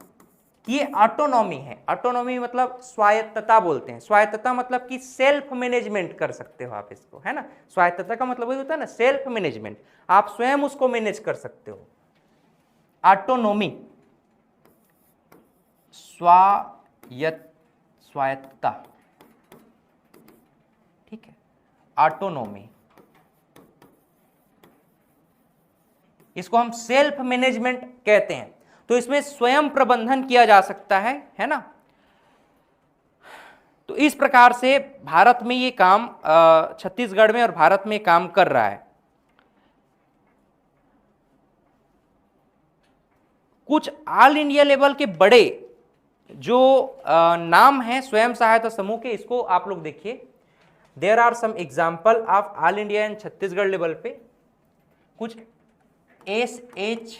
कि ये ऑटोनॉमी है। ऑटोनॉमी मतलब स्वायत्तता बोलते हैं। स्वायत्तता मतलब कि सेल्फ मैनेजमेंट कर सकते हो आप इसको, है ना। स्वायत्तता का मतलब वही होता है ना, सेल्फ मैनेजमेंट, आप स्वयं उसको मैनेज कर सकते हो। ऑटोनॉमी, स्वायत्तता, ठीक है, ऑटोनॉमी, इसको हम सेल्फ मैनेजमेंट कहते हैं। तो इसमें स्वयं प्रबंधन किया जा सकता है ना। तो इस प्रकार से भारत में ये काम, छत्तीसगढ़ में और भारत में काम कर रहा है। कुछ ऑल इंडिया लेवल के बड़े जो नाम हैं स्वयं सहायता समूह के, इसको आप लोग देखिए। There are some example of all India and Chhattisgarh level पे कुछ SH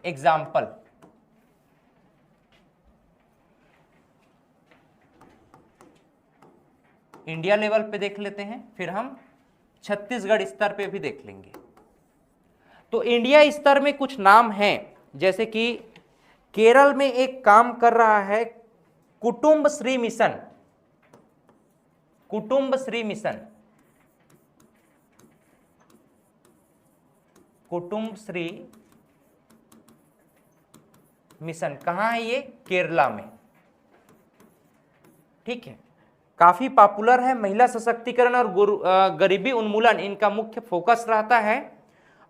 एग्जाम्पल। इंडिया लेवल पे देख लेते हैं, फिर हम छत्तीसगढ़ स्तर पे भी देख लेंगे। तो इंडिया स्तर में कुछ नाम हैं, जैसे कि केरल में एक काम कर रहा है कुटुंब श्री मिशन, कुटुंब श्री मिशन, कुटुंब श्री मिशन। कहां है ये? केरला में, ठीक है। काफी पॉपुलर है, महिला सशक्तिकरण और गरीबी उन्मूलन इनका मुख्य फोकस रहता है,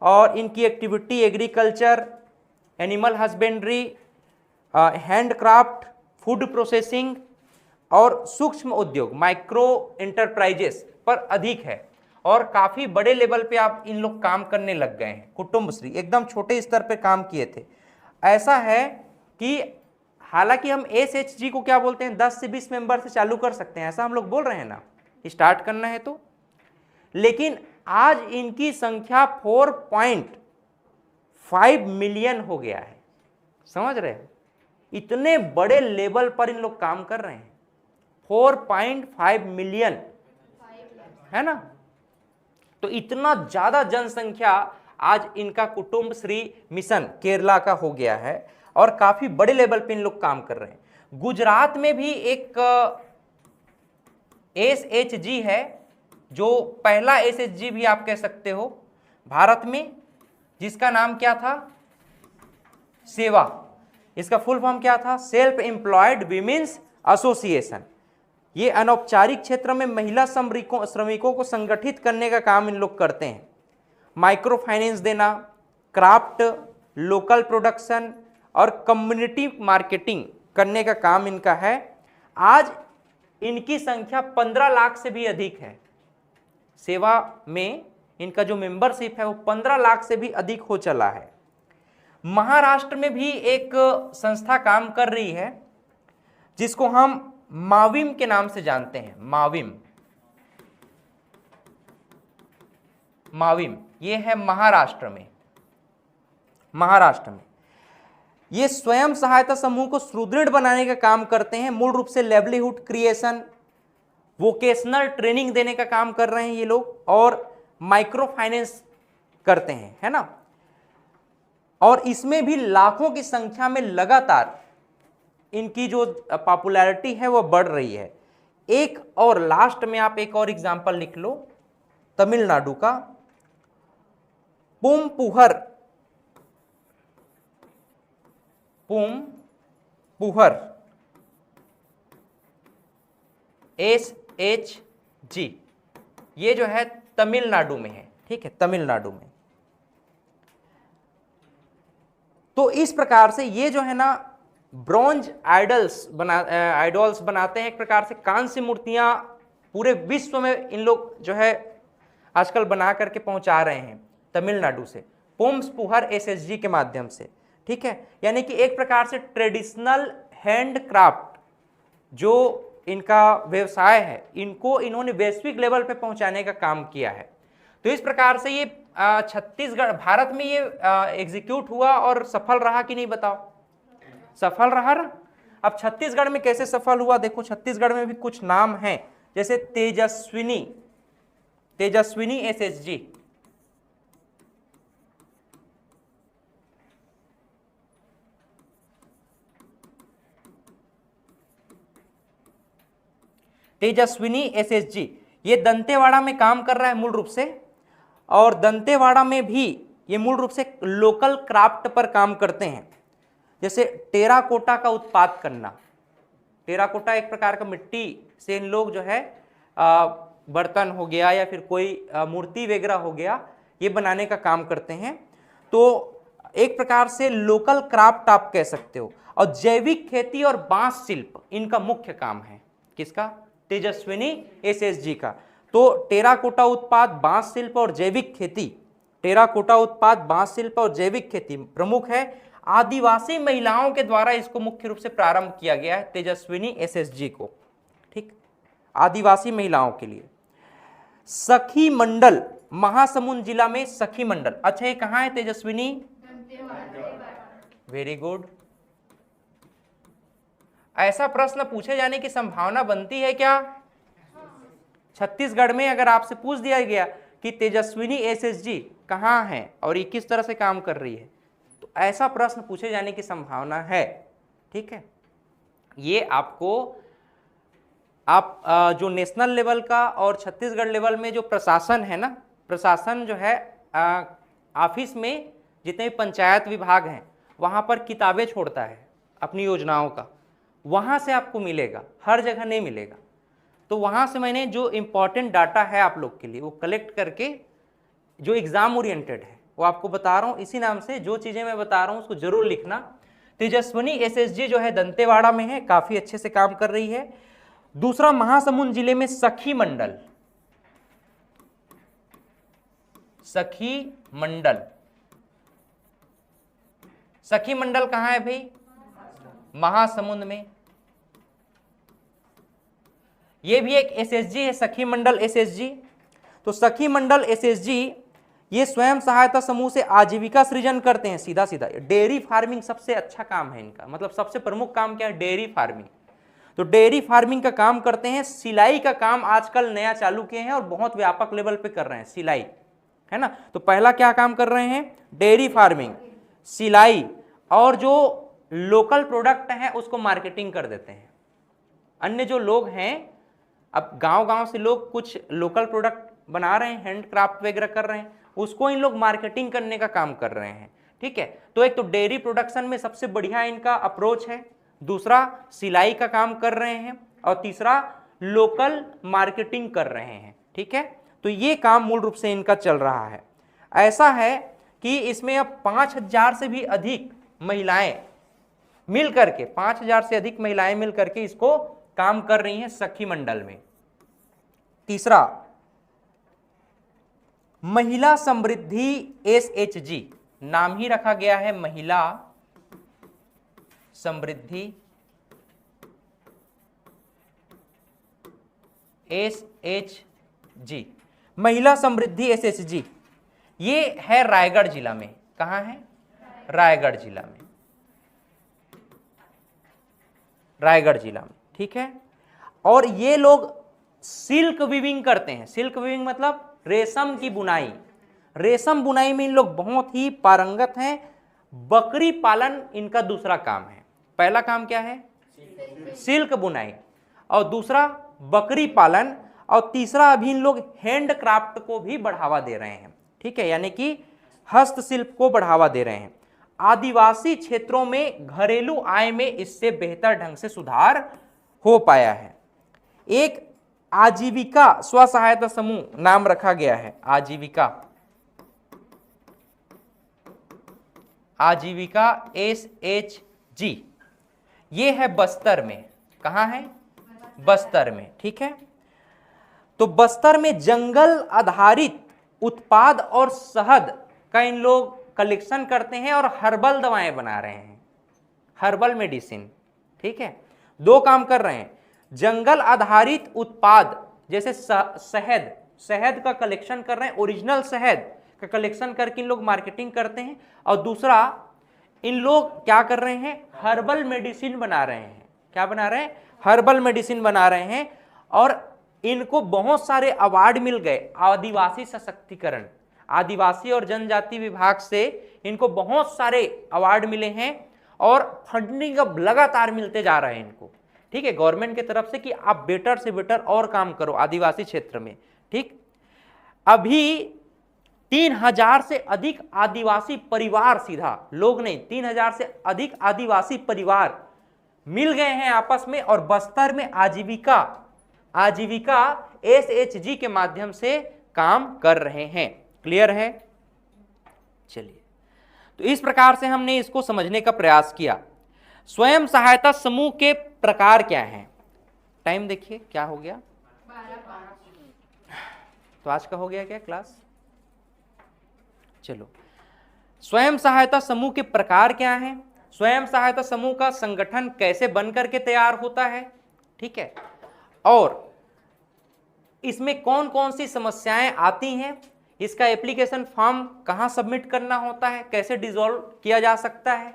और इनकी activity agriculture, animal husbandry, handcraft, food processing और सूक्ष्म उद्योग, माइक्रो एंटरप्राइजेस पर अधिक है। और काफी बड़े लेवल पे आप इन लोग काम करने लग गए हैं। कुटुंबश्री एकदम छोटे स्तर पे काम किए थे। ऐसा है कि हालांकि हम SHG को क्या बोलते हैं, 10 से 20 मेंबर से चालू कर सकते हैं, ऐसा हम लोग बोल रहे हैं ना, स्टार्ट करना है तो, लेकिन आज इनकी संख्या 4.5 मिलियन हो गया है। समझ रहे हैं, इतने बड़े लेवल पर इन लोग काम कर रहे हैं। 4.5 मिलियन है ना, तो इतना ज्यादा जनसंख्या आज इनका कुटुंबश्री मिशन केरला का हो गया है और काफी बड़े लेवल पे इन लोग काम कर रहे हैं। गुजरात में भी एक SHG है, जो पहला SHG भी आप कह सकते हो भारत में, जिसका नाम क्या था, सेवा। इसका फुल फॉर्म क्या था, सेल्फ एम्प्लॉयड वीमेंस एसोसिएशन। ये अनौपचारिक क्षेत्र में महिला श्रमिकों को संगठित करने का काम इन लोग करते हैं। माइक्रो फाइनेंस देना, क्राफ्ट, लोकल प्रोडक्शन और कम्युनिटी मार्केटिंग करने का काम इनका है। आज इनकी संख्या 15 लाख से भी अधिक है। सेवा में इनका जो मेंबरशिप है वो 15 लाख से भी अधिक हो चला है। महाराष्ट्र में भी एक संस्था काम कर रही है जिसको हम माविम के नाम से जानते हैं। माविम ये है महाराष्ट्र में। ये स्वयं सहायता समूह को सुदृढ़ बनाने का काम करते हैं। मूल रूप से लाइवलीहुड क्रिएशन, वोकेशनल ट्रेनिंग देने का काम कर रहे हैं ये लोग, और माइक्रो फाइनेंस करते हैं, है ना। और इसमें भी लाखों की संख्या में लगातार इनकी जो पॉपुलैरिटी है वो बढ़ रही है। एक और लास्ट में आप एक और एग्जांपल लिख लो, तमिलनाडु का पुमपुहर SHG, ये जो है तमिलनाडु में है, ठीक है, तमिलनाडु में। तो इस प्रकार से ये जो है ना ब्रॉन्ज आइडल्स बनाते हैं, एक प्रकार से कांस्य मूर्तियां पूरे विश्व में इन लोग जो है आजकल बना करके पहुंचा रहे हैं तमिलनाडु से, पुमपुहर SHG के माध्यम से, ठीक है। यानी कि एक प्रकार से ट्रेडिशनल हैंडक्राफ्ट जो इनका व्यवसाय है, इनको इन्होंने वैश्विक लेवल पे पहुंचाने का काम किया है। तो इस प्रकार से ये छत्तीसगढ़, भारत में ये एग्जीक्यूट हुआ और सफल रहा कि नहीं, बताओ। सफल रहा ना। अब छत्तीसगढ़ में कैसे सफल हुआ, देखो छत्तीसगढ़ में भी कुछ नाम हैं, जैसे तेजस्विनी SHG, ये दंतेवाड़ा में काम कर रहा है मूल रूप से, और दंतेवाड़ा में भी ये मूल रूप से लोकल क्राफ्ट पर काम करते हैं, जैसे टेराकोटा का उत्पाद करना। टेराकोटा एक प्रकार का मिट्टी से इन लोग जो है बर्तन हो गया या फिर कोई मूर्ति वगैरह हो गया, ये बनाने का काम करते हैं। तो एक प्रकार से लोकल क्राफ्ट आप कह सकते हो। और जैविक खेती और बांस शिल्प इनका मुख्य काम है, किसका, तेजस्विनी SHG का। तो टेराकोटा उत्पाद, बांस शिल्प और जैविक खेती, टेराकोटा उत्पाद, बांस शिल्प और जैविक खेती प्रमुख है। आदिवासी महिलाओं के द्वारा इसको मुख्य रूप से प्रारंभ किया गया है, तेजस्विनी SHG को, ठीक, आदिवासी महिलाओं के लिए। सखी मंडल, महासमुंद जिला में सखी मंडल, अच्छा ये कहाँ है तेजस्विनी, वेरी गुड। ऐसा प्रश्न पूछे जाने की संभावना बनती है क्या, छत्तीसगढ़ में अगर आपसे पूछ दिया गया कि तेजस्विनी SHG कहाँ है और ये किस तरह से काम कर रही है, तो ऐसा प्रश्न पूछे जाने की संभावना है, ठीक है। ये आपको आप जो नेशनल लेवल का और छत्तीसगढ़ लेवल में जो प्रशासन है ना, प्रशासन जो है ऑफिस में जितने भी पंचायत विभाग हैं वहाँ पर किताबें छोड़ता है अपनी योजनाओं का, वहाँ से आपको मिलेगा, हर जगह नहीं मिलेगा। तो वहाँ से मैंने जो इम्पॉर्टेंट डाटा है आप लोग के लिए वो कलेक्ट करके, जो एग्जाम ओरिएंटेड है वो आपको बता रहा हूँ, इसी नाम से जो चीज़ें मैं बता रहा हूँ उसको जरूर लिखना। तेजस्विनी SHG जो है दंतेवाड़ा में है, काफ़ी अच्छे से काम कर रही है। दूसरा, महासमुंद जिले में सखी मंडल, सखी मंडल। सखी मंडल कहां है भाई? महासमुंद में। ये भी एक एसएचजी है, सखी मंडल एसएचजी। तो सखी मंडल एसएचजी ये स्वयं सहायता समूह से आजीविका सृजन करते हैं। सीधा सीधा डेयरी फार्मिंग सबसे अच्छा काम है इनका, मतलब सबसे प्रमुख काम क्या है? Dairy farming. तो डेयरी फार्मिंग का काम करते हैं। सिलाई का काम आजकल नया चालू किए हैं और बहुत व्यापक लेवल पे कर रहे हैं, सिलाई, है ना। तो पहला क्या काम कर रहे हैं? डेयरी फार्मिंग, सिलाई, और जो लोकल प्रोडक्ट है उसको मार्केटिंग कर देते हैं। अन्य जो लोग हैं, अब गांव-गांव से लोग कुछ लोकल प्रोडक्ट बना रहे हैं, हैंडक्राफ्ट वगैरह कर रहे हैं, उसको इन लोग मार्केटिंग करने का काम कर रहे हैं, ठीक है। तो एक तो डेयरी प्रोडक्शन में सबसे बढ़िया इनका अप्रोच है, दूसरा सिलाई का काम कर रहे हैं, और तीसरा लोकल मार्केटिंग कर रहे हैं, ठीक है। तो ये काम मूल रूप से इनका चल रहा है। ऐसा है कि इसमें अब 5000 से भी अधिक महिलाएं मिल करके, 5000 से अधिक महिलाएं मिल करके इसको काम कर रही हैं सखी मंडल में। तीसरा, महिला समृद्धि एसएचजी, नाम ही रखा गया है महिला समृद्धि एसएचजी। महिला समृद्धि एसएचजी ये है रायगढ़ जिला में। कहां है? रायगढ़ जिला में, रायगढ़ जिला में, ठीक है। और ये लोग सिल्क वीविंग करते हैं। सिल्क वीविंग मतलब रेशम की बुनाई। रेशम बुनाई में इन लोग बहुत ही पारंगत हैं। बकरी पालन इनका दूसरा काम है। पहला काम क्या है? सिल्क बुनाई, और दूसरा बकरी पालन, और तीसरा अभी इन लोग हैंडक्राफ्ट को भी बढ़ावा दे रहे हैं, ठीक है, यानी कि हस्तशिल्प को बढ़ावा दे रहे हैं। आदिवासी क्षेत्रों में घरेलू आय में इससे बेहतर ढंग से सुधार हो पाया है। एक आजीविका स्व सहायता समूह नाम रखा गया है, आजीविका, आजीविका एसएचजी। ये है बस्तर में। कहां है? बस्तर में, ठीक है। तो बस्तर में जंगल आधारित उत्पाद और शहद का इन लोग कलेक्शन करते हैं और हर्बल दवाएं बना रहे हैं, हर्बल मेडिसिन, ठीक है। दो काम कर रहे हैं, जंगल आधारित उत्पाद जैसे शहद, शहद का कलेक्शन कर रहे हैं, ओरिजिनल शहद का कलेक्शन करके इन लोग मार्केटिंग करते हैं, और दूसरा इन लोग क्या कर रहे हैं? हर्बल मेडिसिन बना रहे हैं। क्या बना रहे हैं? हर्बल मेडिसिन बना रहे हैं। और इनको बहुत सारे अवार्ड मिल गए आदिवासी सशक्तिकरण, आदिवासी और जनजाति विभाग से इनको बहुत सारे अवार्ड मिले हैं, और फंडिंग अब लगातार मिलते जा रहे हैं इनको, ठीक है, गवर्नमेंट की तरफ से कि आप बेटर से बेटर और काम करो आदिवासी क्षेत्र में, ठीक। अभी 3000 से अधिक आदिवासी परिवार, सीधा लोग नहीं, 3000 से अधिक आदिवासी परिवार मिल गए हैं आपस में, और बस्तर में आजीविका, आजीविका एसएचजी के माध्यम से काम कर रहे हैं। क्लियर है? चलिए, तो इस प्रकार से हमने इसको समझने का प्रयास किया। स्वयं सहायता समूह के प्रकार क्या हैं? टाइम देखिए क्या हो गया, 12:05। तो आज का हो गया क्या क्लास? चलो, स्वयं सहायता समूह के प्रकार क्या हैं, स्वयं सहायता समूह का संगठन कैसे बनकर के तैयार होता है, ठीक है, और इसमें कौन कौन सी समस्याएं आती हैं, इसका एप्लीकेशन फॉर्म कहां सबमिट करना होता है, कैसे डिसॉल्व किया जा सकता है,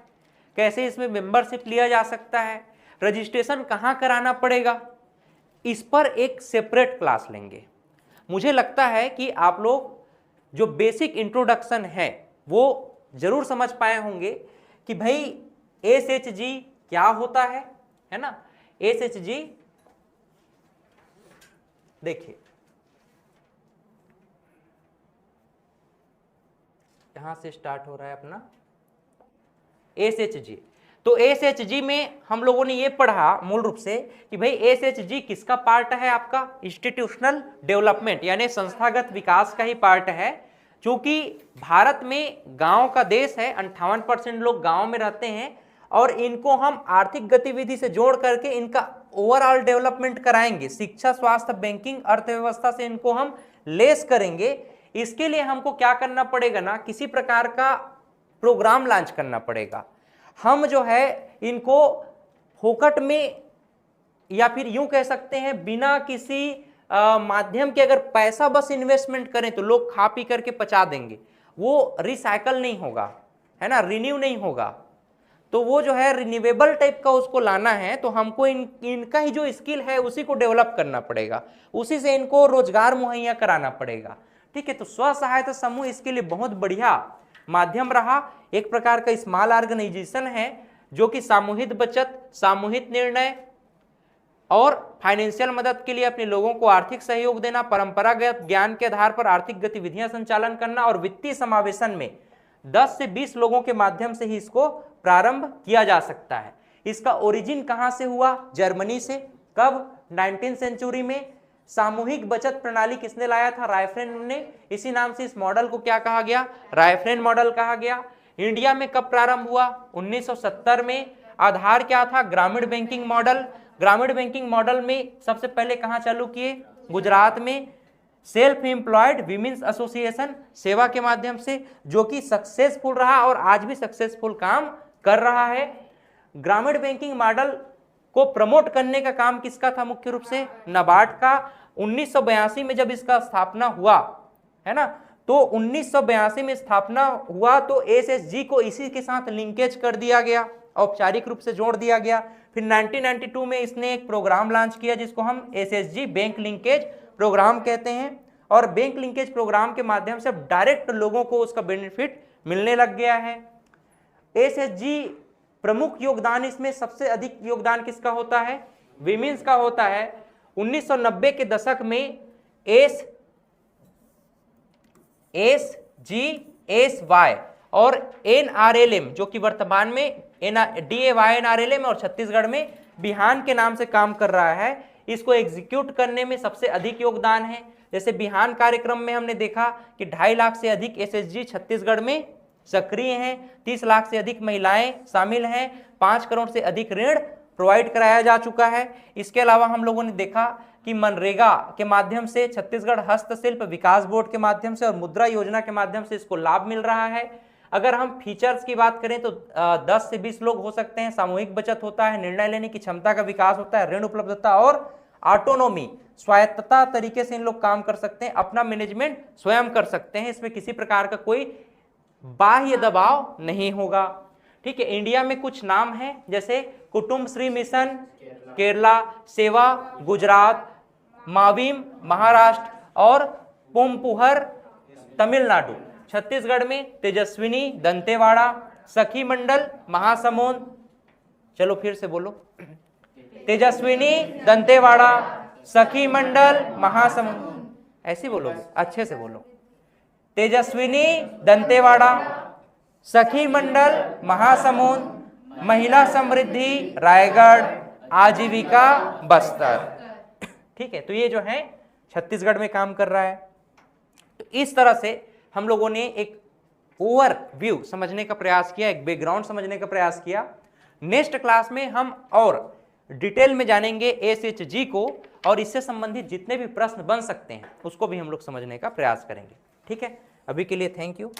कैसे इसमें मेंबरशिप लिया जा सकता है, रजिस्ट्रेशन कहां कराना पड़ेगा, इस पर एक सेपरेट क्लास लेंगे। मुझे लगता है कि आप लोग जो बेसिक इंट्रोडक्शन है वो जरूर समझ पाए होंगे कि भाई एसएचजी क्या होता है ना। एसएचजी देखिए, यहां से स्टार्ट हो रहा है अपना एसएचजी। तो एसएचजी में हम लोगों ने ये पढ़ा मूल रूप से कि भाई एसएचजी किसका पार्ट है, आपका इंस्टीट्यूशनल डेवलपमेंट यानी संस्थागत विकास का ही पार्ट है। क्योंकि भारत में गांव का देश है, 58% लोग गांव में रहते हैं, और इनको हम आर्थिक गतिविधि से जोड़ करके इनका ओवरऑल डेवलपमेंट कराएंगे, शिक्षा, स्वास्थ्य, बैंकिंग, अर्थव्यवस्था से इनको हम लेस करेंगे। इसके लिए हमको क्या करना पड़ेगा ना, किसी प्रकार का प्रोग्राम लॉन्च करना पड़ेगा। हम जो है इनको फोकट में या फिर यूं कह सकते हैं बिना किसी माध्यम के अगर पैसा बस इन्वेस्टमेंट करें तो लोग खा पी करके पचा देंगे, वो रिसाइकल नहीं होगा, है ना, रिन्यू नहीं होगा। तो वो जो है रिन्यूएबल टाइप का उसको लाना है, तो हमको इनका ही जो स्किल है उसी को डेवलप करना पड़ेगा, उसी से इनको रोजगार मुहैया कराना पड़ेगा। ठीक है, तो स्व सहायता समूह इसके लिए बहुत बढ़िया माध्यम रहा। एक प्रकार का स्मॉल ऑर्गेनाइजेशन है जो कि सामूहिक बचत, सामूहिक निर्णय और फाइनेंशियल मदद के लिए अपने लोगों को आर्थिक सहयोग देना, परंपरागत ज्ञान के आधार पर आर्थिक गतिविधियां संचालन करना और वित्तीय समावेशन में 10 से 20 लोगों के माध्यम से ही इसको प्रारंभ किया जा सकता है। इसका ओरिजिन कहां से हुआ? जर्मनी से। कब? 19वीं सेंचुरी में। सामूहिक बचत प्रणाली किसने लाया था? रायफ्रेड ने। इसी नाम से इस मॉडल को क्या कहा गया? रायफ्रेड मॉडल कहा गया। इंडिया में कब प्रारंभ हुआ? 1970 में। आधार क्या था? ग्रामीण बैंकिंग मॉडल। ग्रामीण बैंकिंग मॉडल में सबसे पहले कहां चालू किए? गुजरात में। सेल्फ एम्प्लॉयड विमेंस एसोसिएशन सेवा के माध्यम से, जो कि सक्सेसफुल रहा और आज भी सक्सेसफुल काम कर रहा है। ग्रामीण बैंकिंग मॉडल को प्रमोट करने का काम किसका था? मुख्य रूप से नाबार्ड का। 1982 में जब इसका स्थापना हुआ, है ना, तो 1982 में स्थापना हुआ तो एसएसजी को इसी के साथ लिंकेज कर दिया गया, औपचारिक रूप से जोड़ दिया गया। फिर 1992 में इसने एक प्रोग्राम लॉन्च किया जिसको हम एसएसजी बैंक लिंकेज प्रोग्राम कहते हैं, और बैंक लिंकेज प्रोग्राम के माध्यम से डायरेक्ट लोगों को उसका बेनिफिट मिलने लग गया है। एसएसजी प्रमुख योगदान, इसमें सबसे अधिक योगदान किसका होता है? विमेंस का होता है। 1990 के दशक में SGSY और NRLM, जो कि वर्तमान में DAYNRLM और छत्तीसगढ़ में बिहान के नाम से काम कर रहा है, इसको एग्जीक्यूट करने में सबसे अधिक योगदान है। जैसे बिहान कार्यक्रम में हमने देखा कि 2.5 लाख से अधिक एसएसजी छत्तीसगढ़ में सक्रिय हैं, 30 लाख से अधिक महिलाएं शामिल हैं, 5 करोड़ से अधिक ऋण प्रोवाइड कराया जा चुका है। इसके अलावा हम लोगों ने देखा कि मनरेगा के माध्यम से, छत्तीसगढ़ हस्तशिल्प विकास बोर्ड के माध्यम से और मुद्रा योजना के माध्यम से इसको लाभ मिल रहा है। अगर हम फीचर्स की बात करें तो 10 से 20 लोग हो सकते हैं, सामूहिक बचत होता है, निर्णय लेने की क्षमता का विकास होता है, ऋण उपलब्धता और ऑटोनोमी, स्वायत्तता तरीके से इन लोग काम कर सकते हैं, अपना मैनेजमेंट स्वयं कर सकते हैं, इसमें किसी प्रकार का कोई बाह्य दबाव नहीं होगा। ठीक है, इंडिया में कुछ नाम हैं जैसे कुटुंबश्री मिशन केरला, सेवा गुजरात, माविम महाराष्ट्र और पोम्पुहर तमिलनाडु। छत्तीसगढ़ में तेजस्विनी दंतेवाड़ा, सखी मंडल महासमुंद, चलो फिर से बोलो, तेजस्विनी दंतेवाड़ा, सखी मंडल महासमुंद, ऐसे बोलोगे, अच्छे से बोलो, तेजस्विनी दंतेवाड़ा, सखी मंडल महासमुंद, महिला समृद्धि रायगढ़, आजीविका बस्तर। ठीक है, तो ये जो है छत्तीसगढ़ में काम कर रहा है। तो इस तरह से हम लोगों ने एक ओवरव्यू समझने का प्रयास किया, एक बैकग्राउंड समझने का प्रयास किया। नेक्स्ट क्लास में हम और डिटेल में जानेंगे एसएचजी को, और इससे संबंधित जितने भी प्रश्न बन सकते हैं उसको भी हम लोग समझने का प्रयास करेंगे। ठीक है, अभी के लिए थैंक यू।